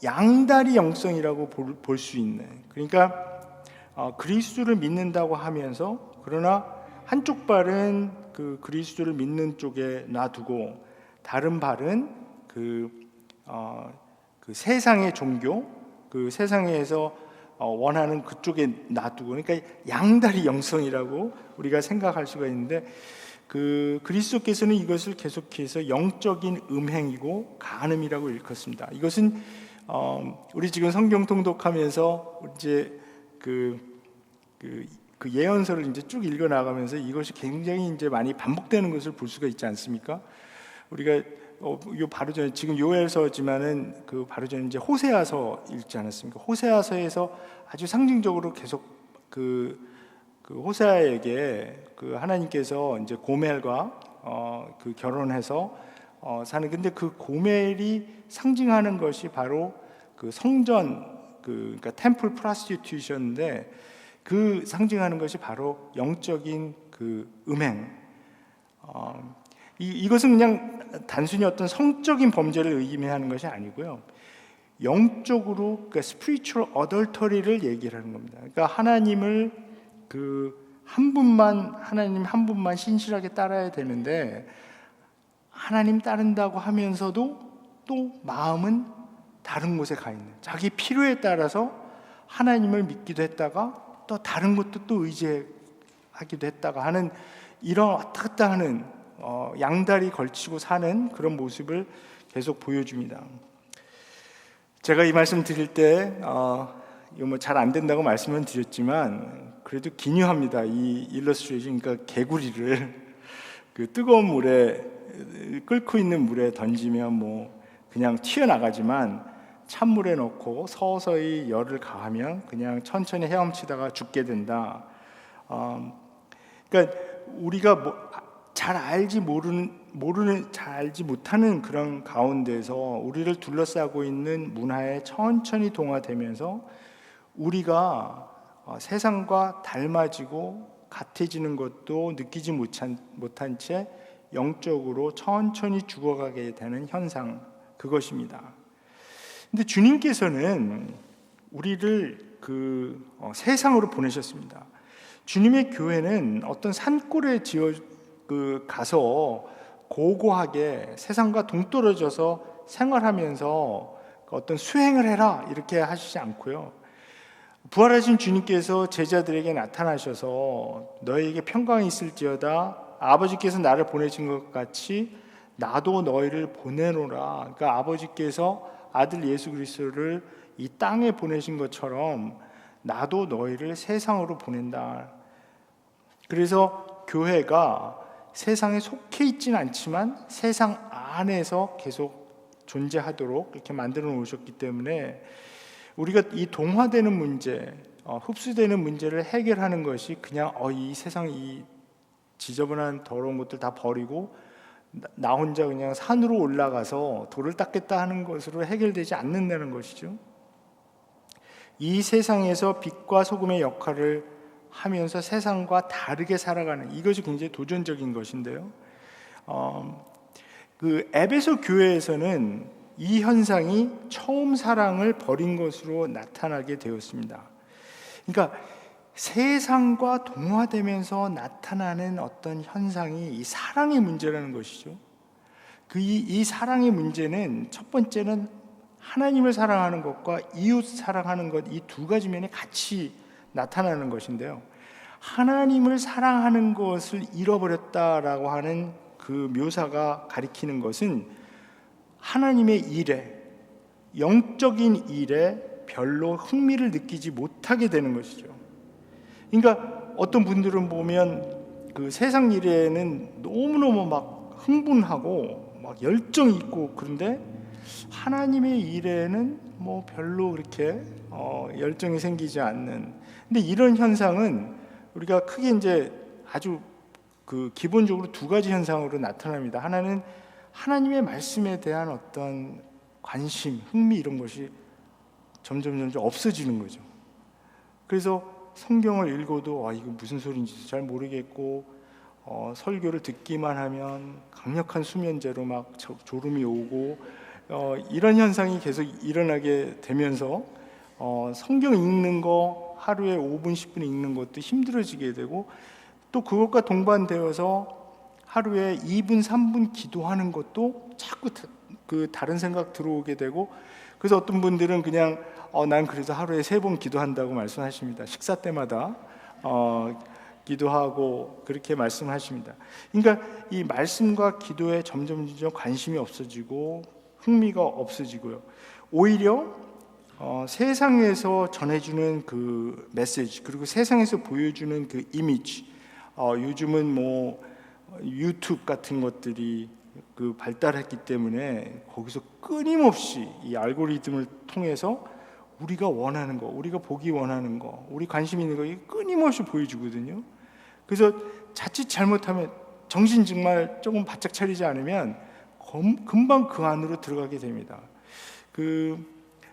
양다리 영성이라고 볼 수 있는, 그러니까 그리스도를 믿는다고 하면서 그러나 한쪽 발은 그 그리스도를 믿는 쪽에 놔두고 다른 발은 그 세상의 종교, 그 세상에서 원하는 그쪽에 놔두고, 그러니까 양다리 영성이라고 우리가 생각할 수가 있는데, 그 그리스도께서는 이것을 계속해서 영적인 음행이고 간음이라고 일컫습니다. 이것은 우리 지금 성경 통독하면서 이제 그 예언서를 이제 쭉 읽어 나가면서 이것이 굉장히 이제 많이 반복되는 것을 볼 수가 있지 않습니까? 우리가 요 바로 전에 지금 요엘서지만은 그 바로 전에 이제 호세아서 읽지 않았습니까? 호세아서에서 아주 상징적으로 계속 그 호세아에게 그 하나님께서 이제 고멜과 그 결혼해서 사는, 근데 그 고멜이 상징하는 것이 바로 그 성전 그러니까 템플 프로스티튜션인데, 그 상징하는 것이 바로 영적인 그 음행. 이것은 그냥 단순히 어떤 성적인 범죄를 의미하는 것이 아니고요. 영적으로 그러니까 spiritual adultery를 얘기를 하는 겁니다. 그러니까 하나님을 하나님 한 분만 신실하게 따라야 되는데, 하나님 따른다고 하면서도 또 마음은 다른 곳에 가 있는, 자기 필요에 따라서 하나님을 믿기도 했다가 또 다른 것도 또 의지하기도 했다가 하는, 이런 왔다 갔다 하는 양다리 걸치고 사는 그런 모습을 계속 보여줍니다. 제가 이 말씀 드릴 때 이거 뭐 잘 안 된다고 말씀은 드렸지만 그래도 기묘합니다. 이 일러스트레이션, 그러니까 개구리를 그 뜨거운 물에 끓고 있는 물에 던지면 뭐 그냥 튀어나가지만 찬물에 넣고 서서히 열을 가하면 그냥 천천히 헤엄치다가 죽게 된다. 그러니까 우리가 잘 알지 못하는 그런 가운데서 우리를 둘러싸고 있는 문화에 천천히 동화되면서 우리가 세상과 닮아지고 같아지는 것도 느끼지 못한 채 영적으로 천천히 죽어가게 되는 현상, 그것입니다. 근데 주님께서는 우리를 세상으로 보내셨습니다. 주님의 교회는 어떤 산골에 가서 고고하게 세상과 동떨어져서 생활하면서 어떤 수행을 해라 이렇게 하시지 않고요. 부활하신 주님께서 제자들에게 나타나셔서 너희에게 평강이 있을지어다, 아버지께서 나를 보내신 것 같이 나도 너희를 보내노라. 그러니까 아버지께서 아들 예수 그리스도를 이 땅에 보내신 것처럼 나도 너희를 세상으로 보낸다. 그래서 교회가 세상에 속해 있지는 않지만 세상 안에서 계속 존재하도록 이렇게 만들어 놓으셨기 때문에 우리가 이 동화되는 문제, 흡수되는 문제를 해결하는 것이 그냥 이 세상 이 지저분한 더러운 것들 다 버리고 나 혼자 그냥 산으로 올라가서 돌을 닦겠다 하는 것으로 해결되지 않는다는 것이죠. 이 세상에서 빛과 소금의 역할을 하면서 세상과 다르게 살아가는, 이것이 굉장히 도전적인 것인데요. 에베소 교회에서는 이 현상이 처음 사랑을 버린 것으로 나타나게 되었습니다. 그러니까 세상과 동화되면서 나타나는 어떤 현상이 이 사랑의 문제라는 것이죠. 이 사랑의 문제는 첫 번째는 하나님을 사랑하는 것과 이웃 사랑하는 것, 이 두 가지 면이 같이 나타나는 것인데요. 하나님을 사랑하는 것을 잃어버렸다라고 하는 그 묘사가 가리키는 것은 하나님의 일에, 영적인 일에 별로 흥미를 느끼지 못하게 되는 것이죠. 그러니까 어떤 분들은 보면 그 세상 일에는 너무너무 막 흥분하고 막 열정이 있고, 그런데 하나님의 일에는 뭐 별로 그렇게 열정이 생기지 않는. 근데 이런 현상은 우리가 크게 이제 아주 기본적으로 두 가지 현상으로 나타납니다. 하나는 하나님의 말씀에 대한 어떤 관심, 흥미 이런 것이 점점 없어지는 거죠. 그래서 성경을 읽어도 이거 무슨 소리인지 잘 모르겠고, 설교를 듣기만 하면 강력한 수면제로 막 졸음이 오고, 이런 현상이 계속 일어나게 되면서 성경 읽는 거 하루에 5분, 10분 읽는 것도 힘들어지게 되고, 또 그것과 동반되어서 하루에 2분, 3분 기도하는 것도 자꾸 다른 생각 들어오게 되고, 그래서 어떤 분들은 그냥 난 그래서 하루에 3번 기도한다고 말씀하십니다. 식사 때마다 기도하고 그렇게 말씀하십니다. 그러니까 이 말씀과 기도에 점점 관심이 없어지고 흥미가 없어지고요. 오히려 세상에서 전해주는 그 메시지, 그리고 세상에서 보여주는 그 이미지, 요즘은 뭐 유튜브 같은 것들이 발달했기 때문에 거기서 끊임없이 이 알고리즘을 통해서 우리가 원하는 거, 우리가 보기 원하는 거, 우리 관심 있는 거 이게 끊임없이 보여주거든요. 그래서 자칫 잘못하면 정신 정말 조금 바짝 차리지 않으면 금방 그 안으로 들어가게 됩니다.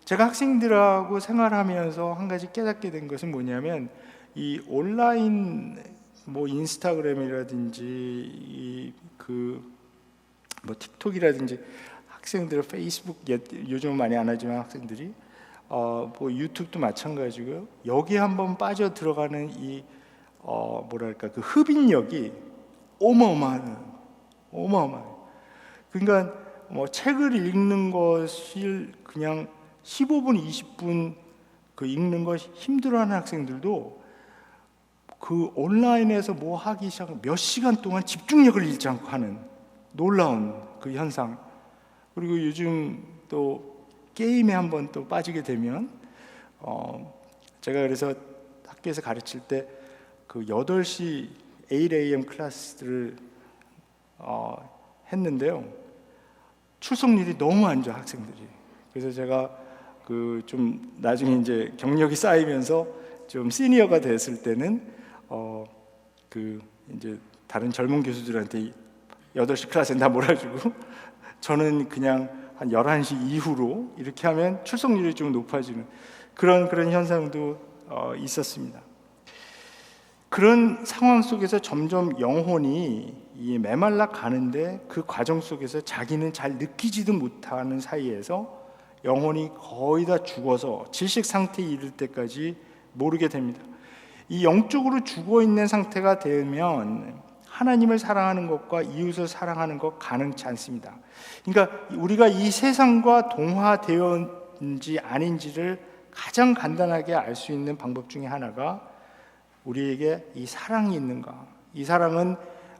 제가 학생들하고 생활하면서 한 가지 깨닫게 된 것은 뭐냐면, 이 온라인 뭐 인스타그램이라든지 뭐 틱톡이라든지, 학생들 페이스북 요즘은 많이 안 하지만 학생들이 뭐 유튜브도 마찬가지고요. 여기에 한번 빠져 들어가는 이 그 흡인력이 어마어마해요. 그러니까 뭐 책을 읽는 것을 그냥 15분, 20분 읽는 것 힘들어하는 학생들도 그 온라인에서 뭐 하기 시작하면 몇 시간 동안 집중력을 잃지 않고 하는 놀라운 그 현상. 그리고 요즘 또 게임에 한번 또 빠지게 되면 제가 그래서 학교에서 가르칠 때 8시 8am 클래스를 했는데요. 출석률이 너무 안 좋아, 학생들이. 그래서 제가 좀 나중에 이제 경력이 쌓이면서 좀 시니어가 됐을 때는 이제 다른 젊은 교수들한테 8시 클래스는 다 몰아주고 저는 그냥 한 11시 이후로 이렇게 하면 출석률이 좀 높아지는. 그런 현상도 있었습니다. 그런 상황 속에서 점점 영혼이 이 메말라 가는데 그 과정 속에서 자기는 잘 느끼지도 못하는 사이에서 영혼이 거의 다 죽어서 질식 상태에 이를 때까지 모르게 됩니다. 이 영적으로 죽어 있는 상태가 되면 하나님을 사랑하는 것과 이웃을 사랑하는 것 가능치 않습니다. 그러니까 우리가 이 세상과 동화되었는지 아닌지를 가장 간단하게 알 수 있는 방법 중에 하나가 우리에게 이 사랑이 있는가, 이 사랑은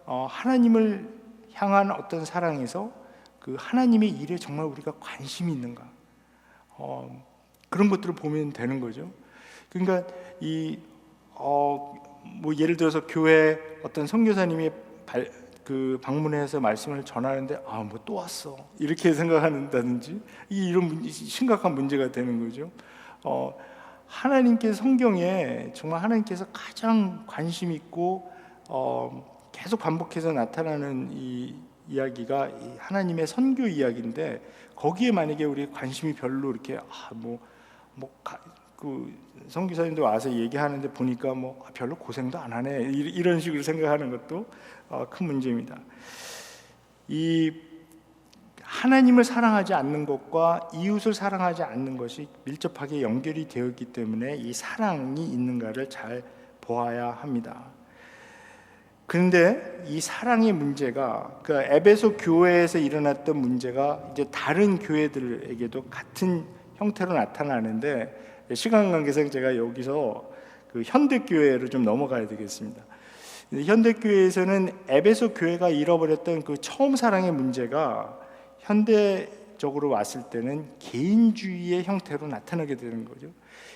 하나님을 향한 어떤 사랑에서 그 하나님의 일에 정말 우리가 관심이 있는가, 그런 것들을 보면 되는 거죠. 그러니까 뭐 예를 들어서 교회 어떤 선교사님이 방문해서 말씀을 전하는데 뭐 또 왔어 이렇게 생각한다든지 이런 심각한 문제가 되는 거죠. 하나님께서 성경에 정말 하나님께서 가장 관심 있고 계속 반복해서 나타나는 이 이야기가 이 하나님의 선교 이야기인데, 거기에 만약에 우리 관심이 별로 이렇게 그 선교사님도 와서 얘기하는데 보니까 별로 고생도 안 하네 이런 식으로 생각하는 것도 큰 문제입니다. 이 하나님을 사랑하지 않는 것과 이웃을 사랑하지 않는 것이 밀접하게 연결이 되어 있기 때문에 이 사랑이 있는가를 잘 보아야 합니다. 그런데 이 사랑의 문제가 그 에베소 교회에서 일어났던 문제가 이제 다른 교회들에게도 같은 형태로 나타나는데, 시간 관계상 제가 여기서 그 현대교회로 좀 넘어가야 되겠습니다. 현대교회에서는 에베소 교회가 잃어버렸던 그 처음 사랑의 문제가 현대적으로 왔을 때는 개인주의의 형태로 나타나게 되는 거죠.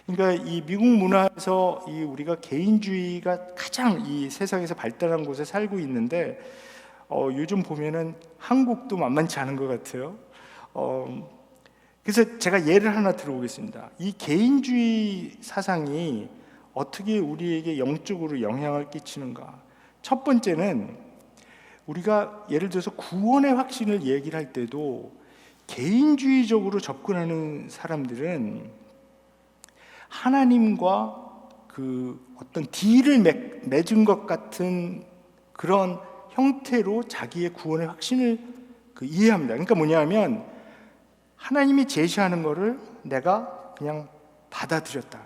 그러니까 이 미국 문화에서 이 우리가 개인주의가 가장 이 세상에서 발달한 곳에 살고 있는데, 요즘 보면은 한국도 만만치 않은 것 같아요. 그래서 제가 예를 하나 들어보겠습니다. 이 개인주의 사상이 어떻게 우리에게 영적으로 영향을 끼치는가? 첫 번째는 우리가 예를 들어서 구원의 확신을 얘기를 할 때도 개인주의적으로 접근하는 사람들은 하나님과 그 어떤 딜을 맺은 것 같은 그런 형태로 자기의 구원의 확신을 이해합니다. 그러니까 뭐냐면 하나님이 제시하는 거를 내가 그냥 받아들였다.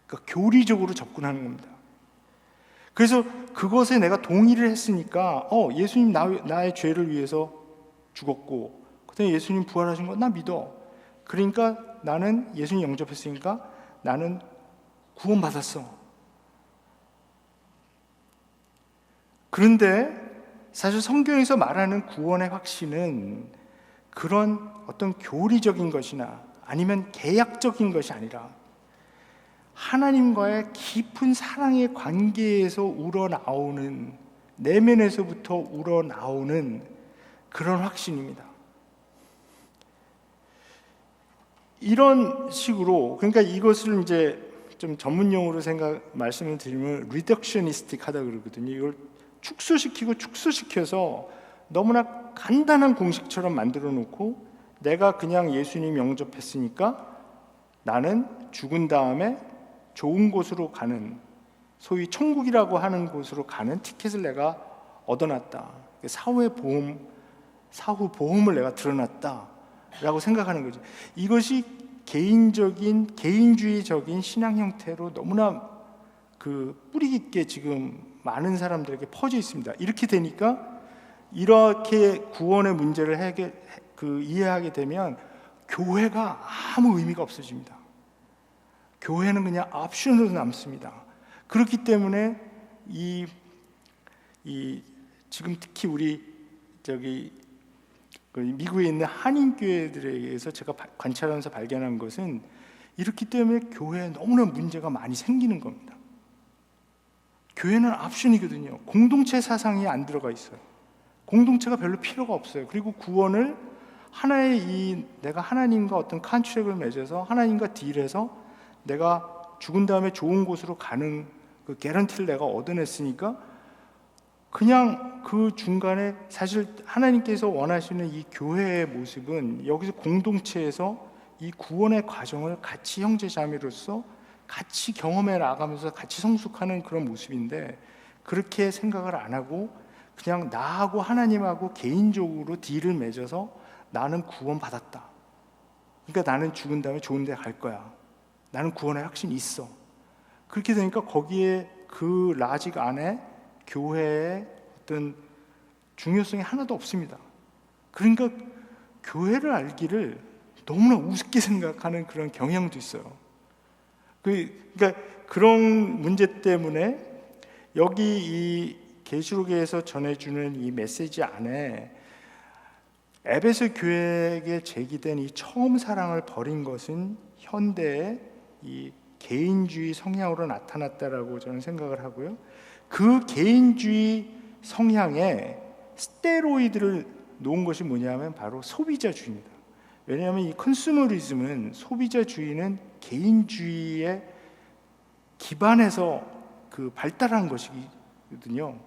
그러니까 교리적으로 접근하는 겁니다. 그래서 그것에 내가 동의를 했으니까 예수님 나의 죄를 위해서 죽었고 그다음에 예수님 부활하신 거 나 믿어. 그러니까 나는 예수님 영접했으니까 나는 구원받았어. 그런데 사실 성경에서 말하는 구원의 확신은 그런 어떤 교리적인 것이나 아니면 계약적인 것이 아니라 하나님과의 깊은 사랑의 관계에서 우러나오는, 내면에서부터 우러나오는 그런 확신입니다. 이런 식으로, 그러니까 이것을 이제 좀 전문용어로 말씀을 드리면 리덕셔니스틱 하다 그러거든요. 이걸 축소시켜서 너무나 간단한 공식처럼 만들어 놓고 내가 그냥 예수님 영접했으니까 나는 죽은 다음에 좋은 곳으로 가는, 소위 천국이라고 하는 곳으로 가는 티켓을 내가 얻어놨다. 사후 보험을 내가 들어놨다라고 생각하는 거죠. 이것이 개인주의적인 신앙 형태로 너무나 뿌리 깊게 지금 많은 사람들에게 퍼져 있습니다. 이렇게 되니까 이렇게 구원의 문제를 이해하게 되면 교회가 아무 의미가 없어집니다. 교회는 그냥 옵션으로 남습니다. 그렇기 때문에 지금 특히 우리 미국에 있는 한인 교회들에게서 제가 관찰하면서 발견한 것은 이렇기 때문에 교회에 너무나 문제가 많이 생기는 겁니다. 교회는 옵션이거든요. 공동체 사상이 안 들어가 있어요. 공동체가 별로 필요가 없어요. 그리고 구원을 내가 하나님과 어떤 컨트랙을 맺어서 하나님과 딜해서 내가 죽은 다음에 좋은 곳으로 가는 그 개런티를 내가 얻어냈으니까 그냥 그 중간에 사실 하나님께서 원하시는 이 교회의 모습은 여기서 공동체에서 이 구원의 과정을 같이 형제자매로서 같이 경험해 나가면서 같이 성숙하는 그런 모습인데, 그렇게 생각을 안 하고 그냥 나하고 하나님하고 개인적으로 딜을 맺어서 나는 구원받았다, 그러니까 나는 죽은 다음에 좋은 데 갈 거야, 나는 구원의 확신이 있어. 그렇게 되니까 거기에 그 라직 안에 교회의 어떤 중요성이 하나도 없습니다. 그러니까 교회를 알기를 너무나 우습게 생각하는 그런 경향도 있어요. 그러니까 그런 문제 때문에 여기 이 계시록에서 전해주는 이 메시지 안에 에베소 교회에게 제기된 이 처음 사랑을 버린 것은 현대의 이 개인주의 성향으로 나타났다라고 저는 생각을 하고요. 그 개인주의 성향에 스테로이드를 놓은 것이 뭐냐면 바로 소비자주의입니다. 왜냐하면 이 컨슈머리즘은, 소비자주의는 개인주의에 기반해서 그 발달한 것이거든요.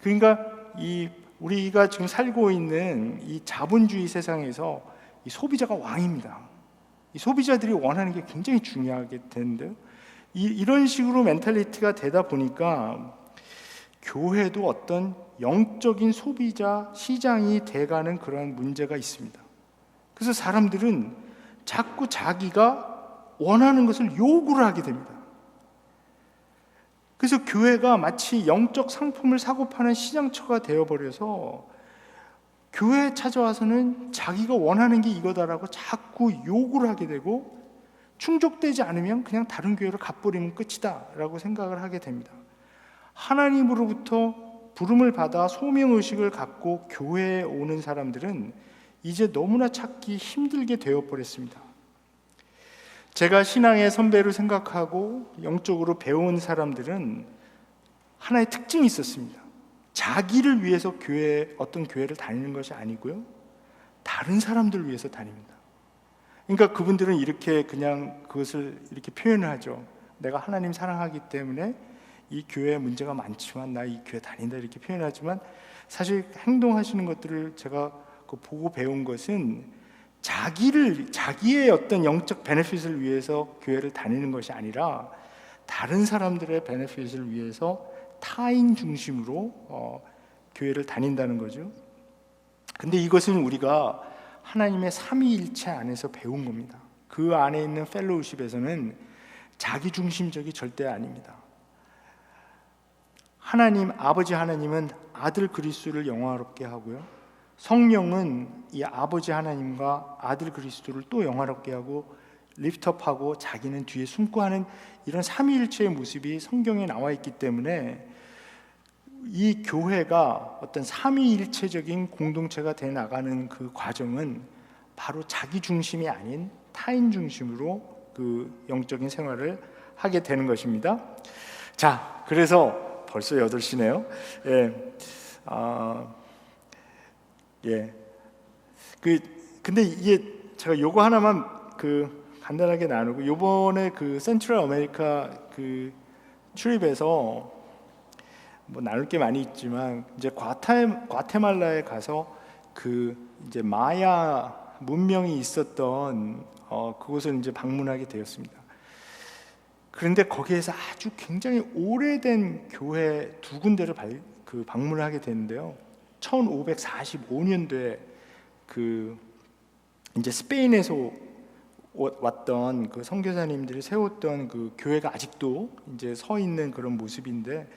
그러니까 이 우리가 지금 살고 있는 이 자본주의 세상에서 이 소비자가 왕입니다. 이 소비자들이 원하는 게 굉장히 중요하게 되는데요. 이런 식으로 멘탈리티가 되다 보니까 교회도 어떤 영적인 소비자 시장이 돼가는 그런 문제가 있습니다. 그래서 사람들은 자꾸 자기가 원하는 것을 요구를 하게 됩니다. 그래서 교회가 마치 영적 상품을 사고 파는 시장처가 되어버려서 교회에 찾아와서는 자기가 원하는 게 이거다라고 자꾸 요구를 하게 되고, 충족되지 않으면 그냥 다른 교회로 가버리면 끝이다 라고 생각을 하게 됩니다. 하나님으로부터 부름을 받아 소명의식을 갖고 교회에 오는 사람들은 이제 너무나 찾기 힘들게 되어버렸습니다. 제가 신앙의 선배로 생각하고 영적으로 배운 사람들은 하나의 특징이 있었습니다. 자기를 위해서 어떤 교회를 다니는 것이 아니고요, 다른 사람들을 위해서 다닙니다. 그러니까 그분들은 이렇게 그냥 그것을 이렇게 표현을 하죠. 내가 하나님 사랑하기 때문에 이 교회에 문제가 많지만 나 이 교회 다닌다, 이렇게 표현하지만 사실 행동하시는 것들을 제가 보고 배운 것은 자기의 어떤 영적 베네핏을 위해서 교회를 다니는 것이 아니라 다른 사람들의 베네핏을 위해서 타인 중심으로 교회를 다닌다는 거죠. 근데 이것은 우리가 하나님의 삼위일체 안에서 배운 겁니다. 그 안에 있는 펠로우십에서는 자기중심적이 절대 아닙니다. 하나님, 아버지 하나님은 아들 그리스도를 영화롭게 하고요, 성령은 이 아버지 하나님과 아들 그리스도를 또 영화롭게 하고 리프트업하고 자기는 뒤에 숨고 하는 이런 삼위일체의 모습이 성경에 나와 있기 때문에 이 교회가 어떤 삼위일체적인 공동체가 돼 나가는 그 과정은 바로 자기 중심이 아닌 타인 중심으로 그 영적인 생활을 하게 되는 것입니다. 자, 그래서 벌써 8시네요. 근데 이게 제가 요거 하나만 간단하게 나누고, 요번에 센트럴 아메리카 출입에서 뭐 나눌 게 많이 있지만 이제 과테말라에 가서 이제 마야 문명이 있었던 그곳을 이제 방문하게 되었습니다. 그런데 거기에서 아주 굉장히 오래된 교회 2군데를 방문을 하게 되는데요. 1545년도에 이제 스페인에서 왔던 그 선교사님들이 세웠던 그 교회가 아직도 이제 서 있는 그런 모습인데,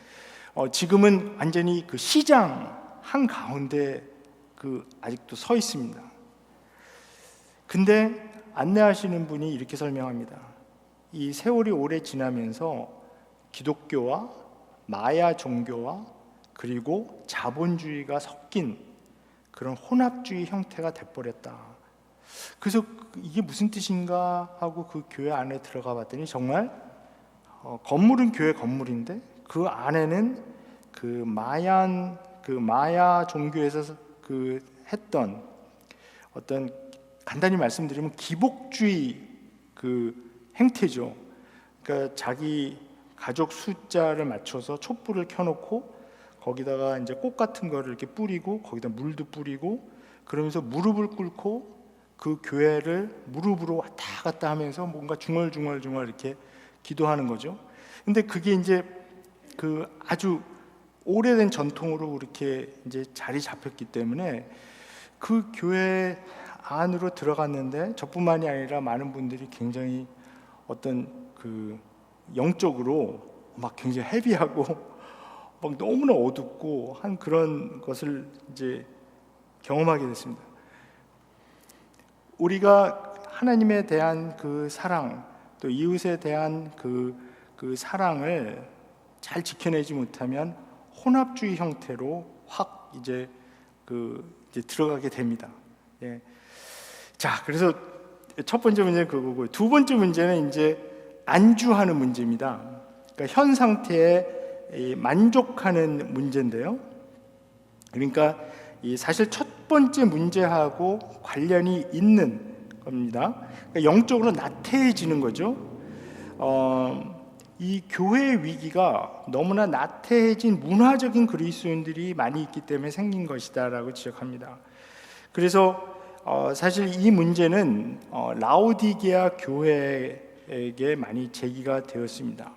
지금은 완전히 그 시장 한 가운데 아직도 서 있습니다. 근데 안내하시는 분이 이렇게 설명합니다. 이 세월이 오래 지나면서 기독교와 마야 종교와 그리고 자본주의가 섞인 그런 혼합주의 형태가 돼버렸다. 그래서 이게 무슨 뜻인가 하고 그 교회 안에 들어가 봤더니 정말 건물은 교회 건물인데 그 안에는 마야 종교에서 했던 어떤, 간단히 말씀드리면 기복주의 행태죠. 그러니까 자기 가족 숫자를 맞춰서 촛불을 켜놓고 거기다가 이제 꽃 같은 거를 이렇게 뿌리고 거기다 물도 뿌리고 그러면서 무릎을 꿇고 그 교회를 무릎으로 왔다 갔다 하면서 뭔가 중얼중얼 이렇게 기도하는 거죠. 근데 그게 이제 그 아주 오래된 전통으로 이렇게 이제 자리 잡혔기 때문에 그 교회 안으로 들어갔는데 저뿐만이 아니라 많은 분들이 굉장히 어떤 그 영적으로 막 굉장히 헤비하고 막 너무나 어둡고 한 그런 것을 이제 경험하게 됐습니다. 우리가 하나님에 대한 그 사랑, 또 이웃에 대한 그 사랑을 잘 지켜내지 못하면 혼합주의 형태로 확 이제 이제 들어가게 됩니다. 예. 자, 그래서 첫 번째 문제는 그거고요. 두 번째 문제는 이제 안주하는 문제입니다. 그러니까 현 상태에 만족하는 문제인데요. 그러니까 사실 첫 번째 문제하고 관련이 있는 겁니다. 그러니까 영적으로 나태해지는 거죠. 이 교회의 위기가 너무나 나태해진 문화적인 그리스도인들이 많이 있기 때문에 생긴 것이다라고 지적합니다. 그래서 사실 이 문제는 라오디게아 교회에게 많이 제기가 되었습니다.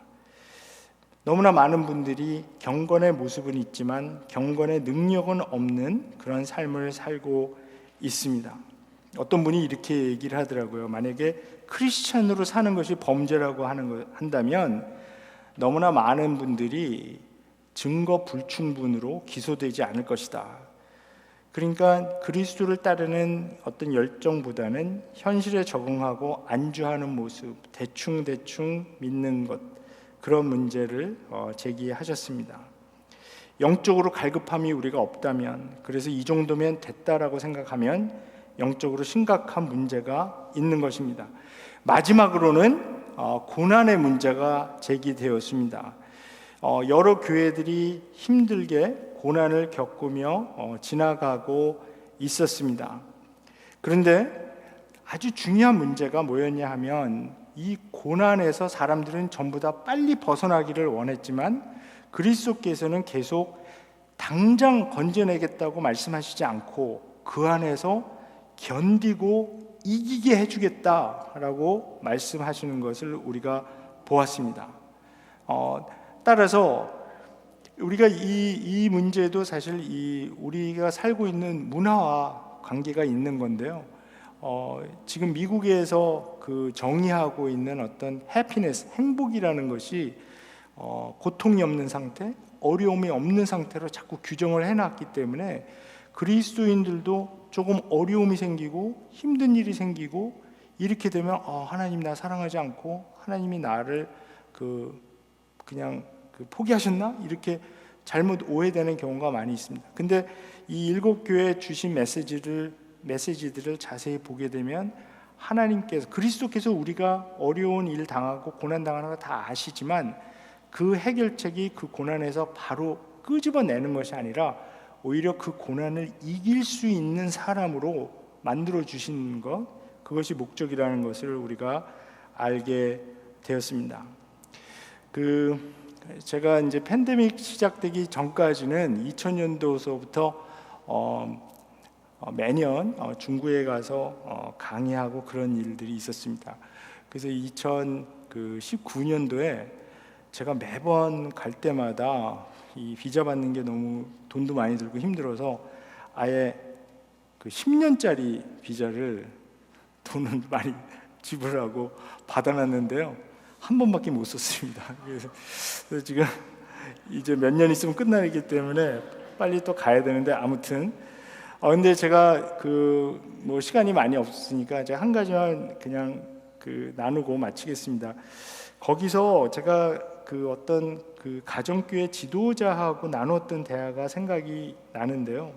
너무나 많은 분들이 경건의 모습은 있지만 경건의 능력은 없는 그런 삶을 살고 있습니다. 어떤 분이 이렇게 얘기를 하더라고요. 만약에 크리스찬으로 사는 것이 범죄라고 한다면 너무나 많은 분들이 증거 불충분으로 기소되지 않을 것이다. 그러니까 그리스도를 따르는 어떤 열정보다는 현실에 적응하고 안주하는 모습, 대충 믿는 것, 그런 문제를 제기하셨습니다. 영적으로 갈급함이 우리가 없다면, 그래서 이 정도면 됐다라고 생각하면 영적으로 심각한 문제가 있는 것입니다. 마지막으로는 고난의 문제가 제기되었습니다. 여러 교회들이 힘들게 고난을 겪으며 지나가고 있었습니다. 그런데 아주 중요한 문제가 뭐였냐 하면 이 고난에서 사람들은 전부 다 빨리 벗어나기를 원했지만 그리스도께서는 계속 당장 건져내겠다고 말씀하시지 않고 그 안에서 견디고 이기게 해주겠다라고 말씀하시는 것을 우리가 보았습니다. 따라서 우리가 이 문제도 사실 우리가 살고 있는 문화와 관계가 있는 건데요. 지금 미국에서 그 정의하고 있는 어떤 해피니스, 행복이라는 것이 고통이 없는 상태, 어려움이 없는 상태로 자꾸 규정을 해놨기 때문에 그리스도인들도 조금 어려움이 생기고 힘든 일이 생기고 이렇게 되면 하나님 나 사랑하지 않고 하나님이 나를 그냥 포기하셨나? 이렇게 잘못 오해되는 경우가 많이 있습니다. 근데 이 일곱 교회 주신 메시지들을 자세히 보게 되면 하나님께서 그리스도께서 우리가 어려운 일 당하고 고난 당하는 거 다 아시지만 그 해결책이 그 고난에서 바로 끄집어내는 것이 아니라 오히려 그 고난을 이길 수 있는 사람으로 만들어 주시는 것, 그것이 목적이라는 것을 우리가 알게 되었습니다. 제가 이제 팬데믹 시작되기 전까지는 2000년도서부터 매년 중구에 가서 강의하고 그런 일들이 있었습니다. 그래서 2019년도에 제가 매번 갈 때마다 이 비자 받는 게 너무 돈도 많이 들고 힘들어서 아예 10년짜리 비자를 돈을 많이 지불하고 받아놨는데요. 한 번밖에 못 썼습니다. 그래서 지금 이제 몇 년 있으면 끝나기 때문에 빨리 또 가야 되는데 아무튼 근데 제가 시간이 많이 없으니까 제가 한 가지만 그냥 나누고 마치겠습니다. 거기서 제가 어떤 가정교회 지도자하고 나눴던 대화가 생각이 나는데요.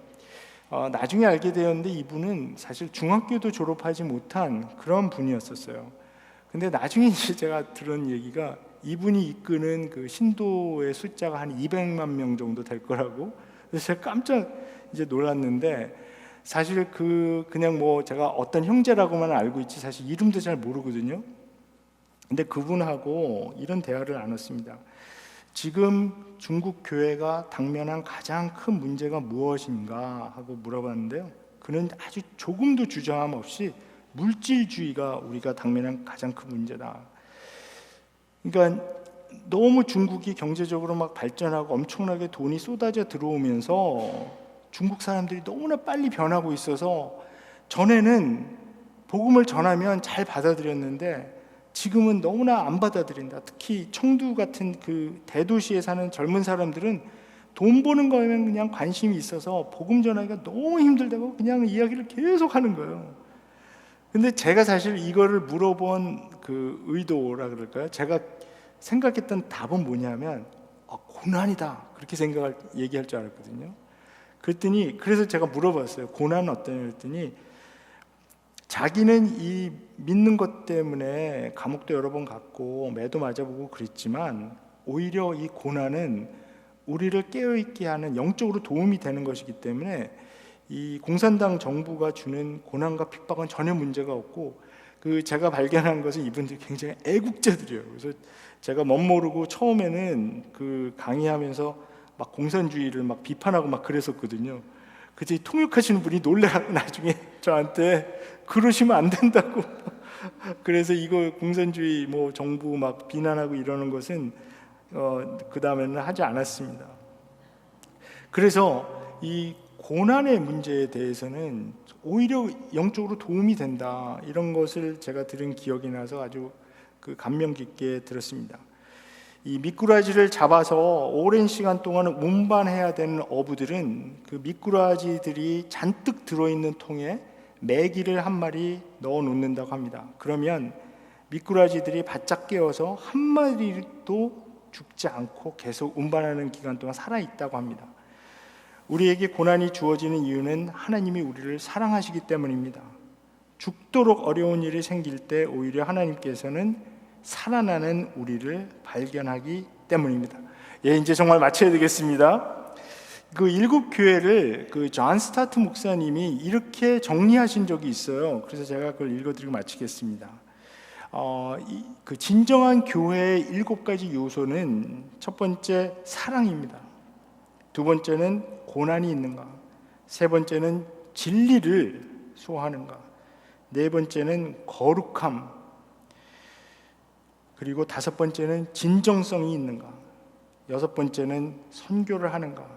나중에 알게 되었는데 이분은 사실 중학교도 졸업하지 못한 그런 분이었었어요. 근데 나중에 이제 제가 들은 얘기가 이분이 이끄는 신도의 숫자가 한 200만 명 정도 될 거라고. 그래서 제가 깜짝 이제 놀랐는데 사실 그냥 제가 어떤 형제라고만 알고 있지 사실 이름도 잘 모르거든요. 근데 그분하고 이런 대화를 나눴습니다. 지금 중국 교회가 당면한 가장 큰 문제가 무엇인가 하고 물어봤는데요. 그는 아주 조금도 주저함 없이 물질주의가 우리가 당면한 가장 큰 문제다. 그러니까 너무 중국이 경제적으로 막 발전하고 엄청나게 돈이 쏟아져 들어오면서 중국 사람들이 너무나 빨리 변하고 있어서 전에는 복음을 전하면 잘 받아들였는데 지금은 너무나 안 받아들인다. 특히 청두 같은 그 대도시에 사는 젊은 사람들은 돈 버는 거에는 그냥 관심이 있어서 복음 전하기가 너무 힘들다고 그냥 이야기를 계속 하는 거예요. 근데 제가 사실 이거를 물어본 그 의도라 그럴까요? 제가 생각했던 답은 뭐냐면 고난이다 그렇게 얘기할 줄 알았거든요. 그랬더니 그래서 제가 물어봤어요. 고난은 어떠냐 그랬더니 자기는 이 믿는 것 때문에 감옥도 여러 번 갔고 매도 맞아보고 그랬지만 오히려 이 고난은 우리를 깨어있게 하는 영적으로 도움이 되는 것이기 때문에 이 공산당 정부가 주는 고난과 핍박은 전혀 문제가 없고 그 제가 발견한 것은 이분들이 굉장히 애국자들이에요. 그래서 제가 멋모르고 처음에는 그 강의하면서 막 공산주의를 막 비판하고 막 그랬었거든요. 그때 통역하시는 분이 놀래가지고 나중에 저한테 그러시면 안 된다고. 그래서 이거 공산주의 뭐 정부 막 비난하고 이러는 것은 그 다음에는 하지 않았습니다. 그래서 이 고난의 문제에 대해서는 오히려 영적으로 도움이 된다 이런 것을 제가 들은 기억이 나서 아주 그 감명 깊게 들었습니다. 이 미꾸라지를 잡아서 오랜 시간 동안 운반해야 되는 어부들은 그 미꾸라지들이 잔뜩 들어있는 통에 메기를 한 마리 넣어 놓는다고 합니다. 그러면 미꾸라지들이 바짝 깨어서 한 마리도 죽지 않고 계속 운반하는 기간 동안 살아있다고 합니다. 우리에게 고난이 주어지는 이유는 하나님이 우리를 사랑하시기 때문입니다. 죽도록 어려운 일이 생길 때 오히려 하나님께서는 살아나는 우리를 발견하기 때문입니다. 예, 이제 정말 마쳐야 되겠습니다. 그 일곱 교회를 그 존 스타트 목사님이 이렇게 정리하신 적이 있어요. 그래서 제가 그걸 읽어드리고 마치겠습니다. 그 진정한 교회의 7가지 요소는 첫 번째 사랑입니다. 두 번째는 고난이 있는가? 세 번째는 진리를 소화하는가? 네 번째는 거룩함. 그리고 다섯 번째는 진정성이 있는가? 여섯 번째는 선교를 하는가?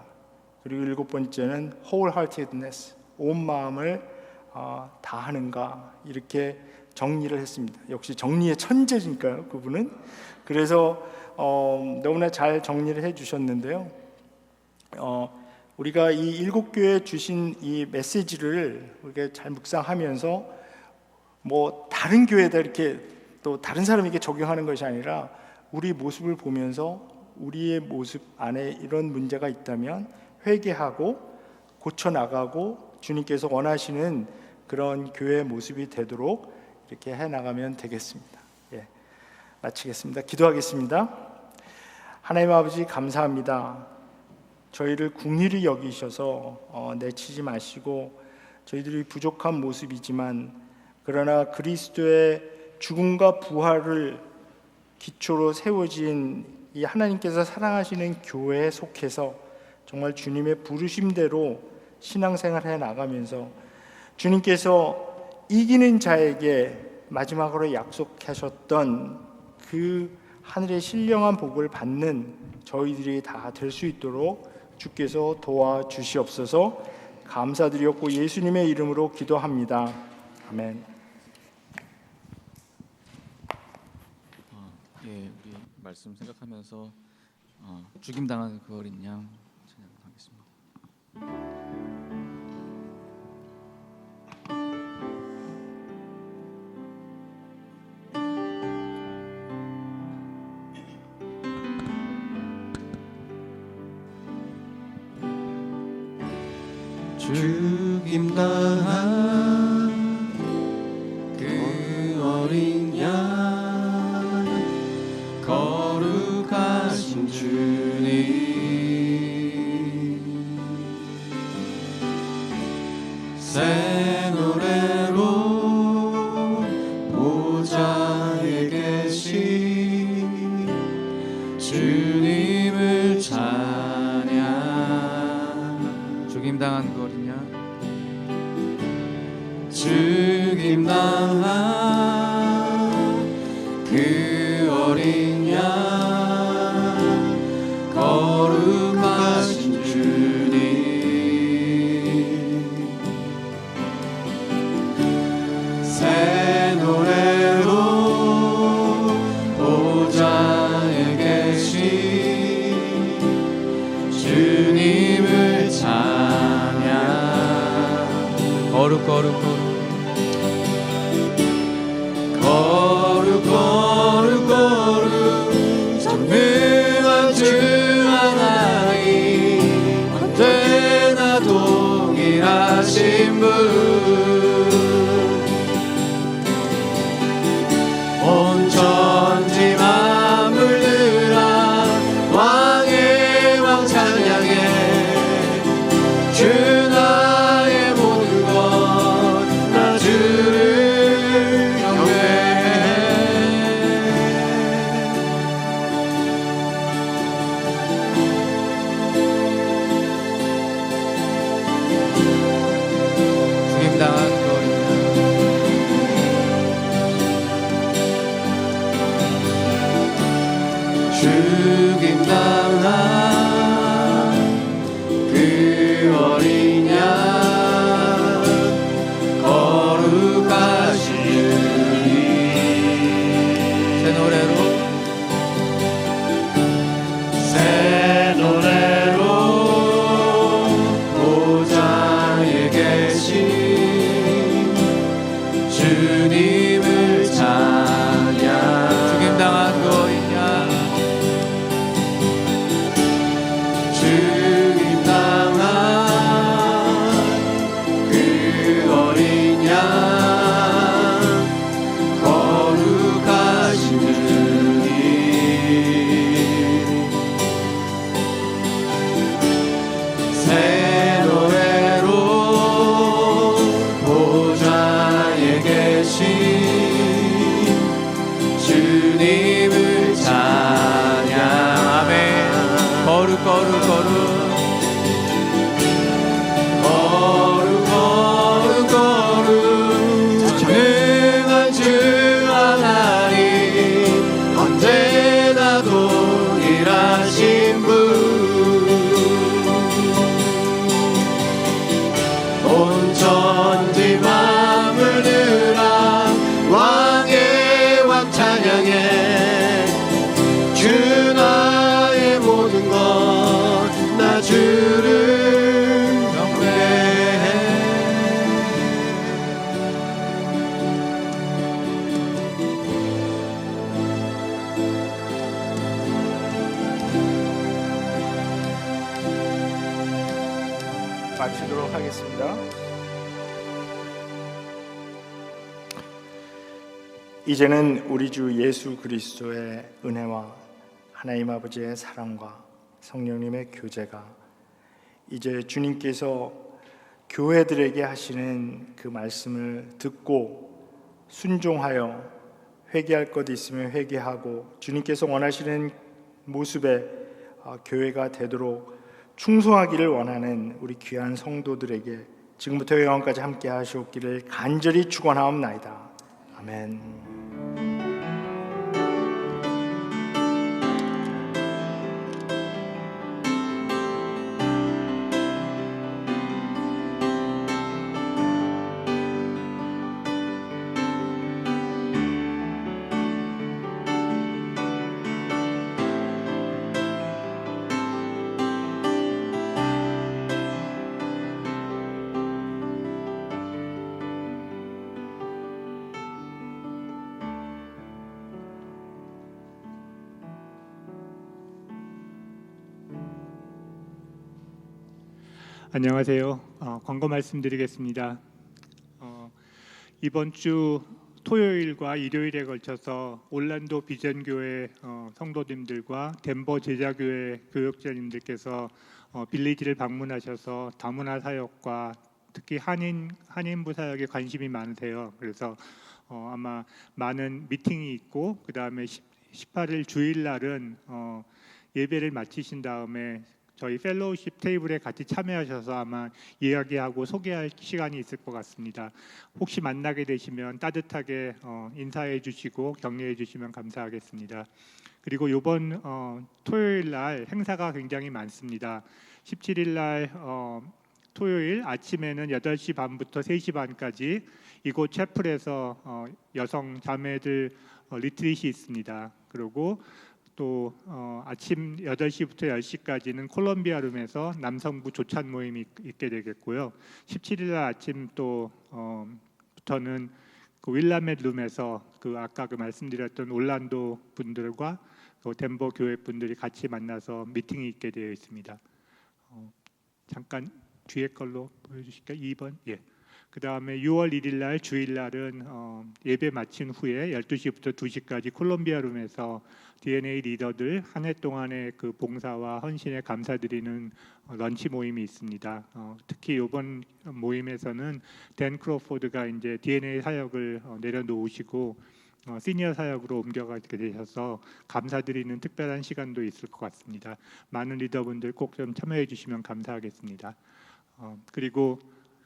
그리고 일곱 번째는 wholeheartedness, 온 마음을 다하는가? 이렇게 정리를 했습니다. 역시 정리의 천재니까요, 그분은. 그래서 너무나 잘 정리를 해주셨는데요. 우리가 이 7교회에 주신 이 메시지를 우리가 잘 묵상하면서 뭐 다른 교회에다 이렇게 또 다른 사람에게 적용하는 것이 아니라 우리 모습을 보면서 우리의 모습 안에 이런 문제가 있다면 회개하고 고쳐나가고 주님께서 원하시는 그런 교회의 모습이 되도록 이렇게 해나가면 되겠습니다. 예, 마치겠습니다. 기도하겠습니다. 하나님 아버지 감사합니다. 저희를 긍휼히 여기셔서 내치지 마시고 저희들이 부족한 모습이지만 그러나 그리스도의 죽음과 부활을 기초로 세워진 이 하나님께서 사랑하시는 교회에 속해서 정말 주님의 부르심대로 신앙생활해 나가면서 주님께서 이기는 자에게 마지막으로 약속하셨던 그 하늘의 신령한 복을 받는 저희들이 다 될 수 있도록 주께서 도와주시옵소서. 감사드렸고 예수님의 이름으로 기도합니다. 아멘. 예, 우리 말씀 생각하면서 죽임 당한 그 어린 양 찬양하겠습니다. 죽임 당한 그 어린 양 거룩하신 주님 새 노래로 보좌에 계신 주님을 찬양 죽임 당한 그 어린 양 죽임당한 그 어린 양 거룩하신 주님 새 노래로 보좌에 계신 주님을 찬양 거룩 거룩 거룩 거룩 거룩 전능한 주 하나님 언제나 동일하신 분 온 천지 만물들아 왕의 왕 찬양해 주 나의 모든 것 나 주를 죽임당한 죽임당한 그 어린 양 거룩하신 주님 새 노래로 보좌에 계신 주님을 찬양 죽임당한 그 어린 양 죽임당한 그 어린 양 거룩하신 주님 새 노래로 보좌에 계신 주님을 찬양 아멘 거룩 거룩 거룩 거룩 거룩 거룩 전능한 주 하나님 언제나 동일하신 분 온 천지 만물들아 왕의 왕 찬양해 주 나의 모든 것 나 주를 경배해 마치도록 하겠습니다. 이제는 우리 주 예수 그리스도의 은혜와 하나님 아버지의 사랑과 성령님의 교제가 이제 주님께서 교회들에게 하시는 그 말씀을 듣고 순종하여 회개할 것 있으면 회개하고 주님께서 원하시는 모습의 교회가 되도록 충성하기를 원하는 우리 귀한 성도들에게 지금부터 영원까지 함께 하시옵기를 간절히 축원하옵나이다. 아멘. 안녕하세요. 광고 말씀드리겠습니다. 이번 주 토요일과 일요일에 걸쳐서 올란도 비전교회 성도님들과 덴버 제자교회 교역자님들께서 빌리지를 방문하셔서 다문화 사역과 특히 한인부 사역에 관심이 많으세요. 그래서 아마 많은 미팅이 있고 그 다음에 18일 주일날은 예배를 마치신 다음에 저희 펠로우십 테이블에 같이 참여하셔서 아마 이야기하고 소개할 시간이 있을 것 같습니다. 혹시 만나게 되시면 따뜻하게 인사해 주시고 격려해 주시면 감사하겠습니다. 그리고 이번 토요일 날 행사가 굉장히 많습니다. 17일 날 토요일 아침에는 8시 반부터 3시 반까지 이곳 채플에서 여성 자매들 리트릿이 있습니다. 그리고 또 아침 8시부터 10시까지는 콜롬비아 룸에서 남성부 조찬 모임이 있게 되겠고요. 17일 날 아침 또 부터는 그 윌라멧 룸에서 그 아까 그 말씀드렸던 올란도 분들과 또 덴버 교회 분들이 같이 만나서 미팅이 있게 되어 있습니다. 잠깐 뒤에 걸로 보여주실까요? 2번. 예. 그 다음에 6월 1일 날 주일 날은 예배 마친 후에 12시부터 2시까지 콜롬비아 룸에서 DNA 리더들 한 해 동안의 그 봉사와 헌신에 감사드리는 런치 모임이 있습니다. 특히 이번 모임에서는 댄 크로포드가 이제 DNA 사역을 내려놓으시고 시니어 사역으로 옮겨가게 되셔서 감사드리는 특별한 시간도 있을 것 같습니다. 많은 리더분들 꼭 좀 참여해 주시면 감사하겠습니다. 그리고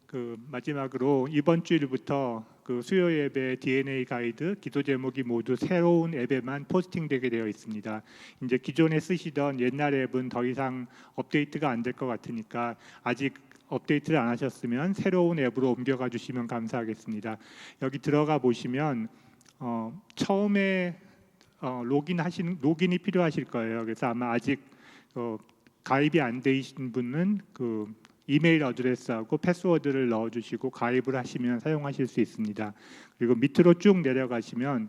그 마지막으로 이번 주일부터 그 수요 예배 DNA 가이드 기도 제목이 모두 새로운 앱에만 포스팅되게 되어 있습니다. 이제 기존에 쓰시던 옛날 앱은 더 이상 업데이트가 안 될 것 같으니까 아직 업데이트를 안 하셨으면 새로운 앱으로 옮겨가 주시면 감사하겠습니다. 여기 들어가 보시면 처음에 로긴이 필요하실 거예요. 그래서 아마 아직 가입이 안 되신 분은 그 이메일 어드레스하고 패스워드를 넣어주시고 가입을 하시면 사용하실 수 있습니다. 그리고 밑으로 쭉 내려가시면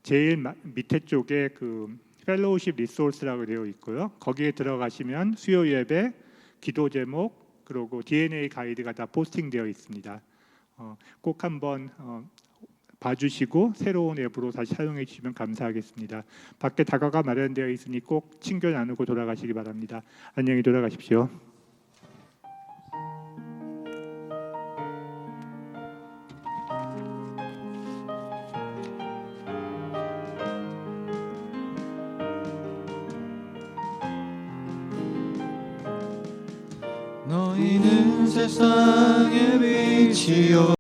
제일 밑에 쪽에 그 펠로우십 리소스라고 되어 있고요. 거기에 들어가시면 수요 예배, 기도 제목, 그리고 DNA 가이드가 다 포스팅되어 있습니다. 꼭 한번 봐주시고 새로운 앱으로 다시 사용해 주시면 감사하겠습니다. 밖에 다가가 마련되어 있으니 꼭 친교 나누고 돌아가시기 바랍니다. 안녕히 돌아가십시오. 너희는 세상의 빛이요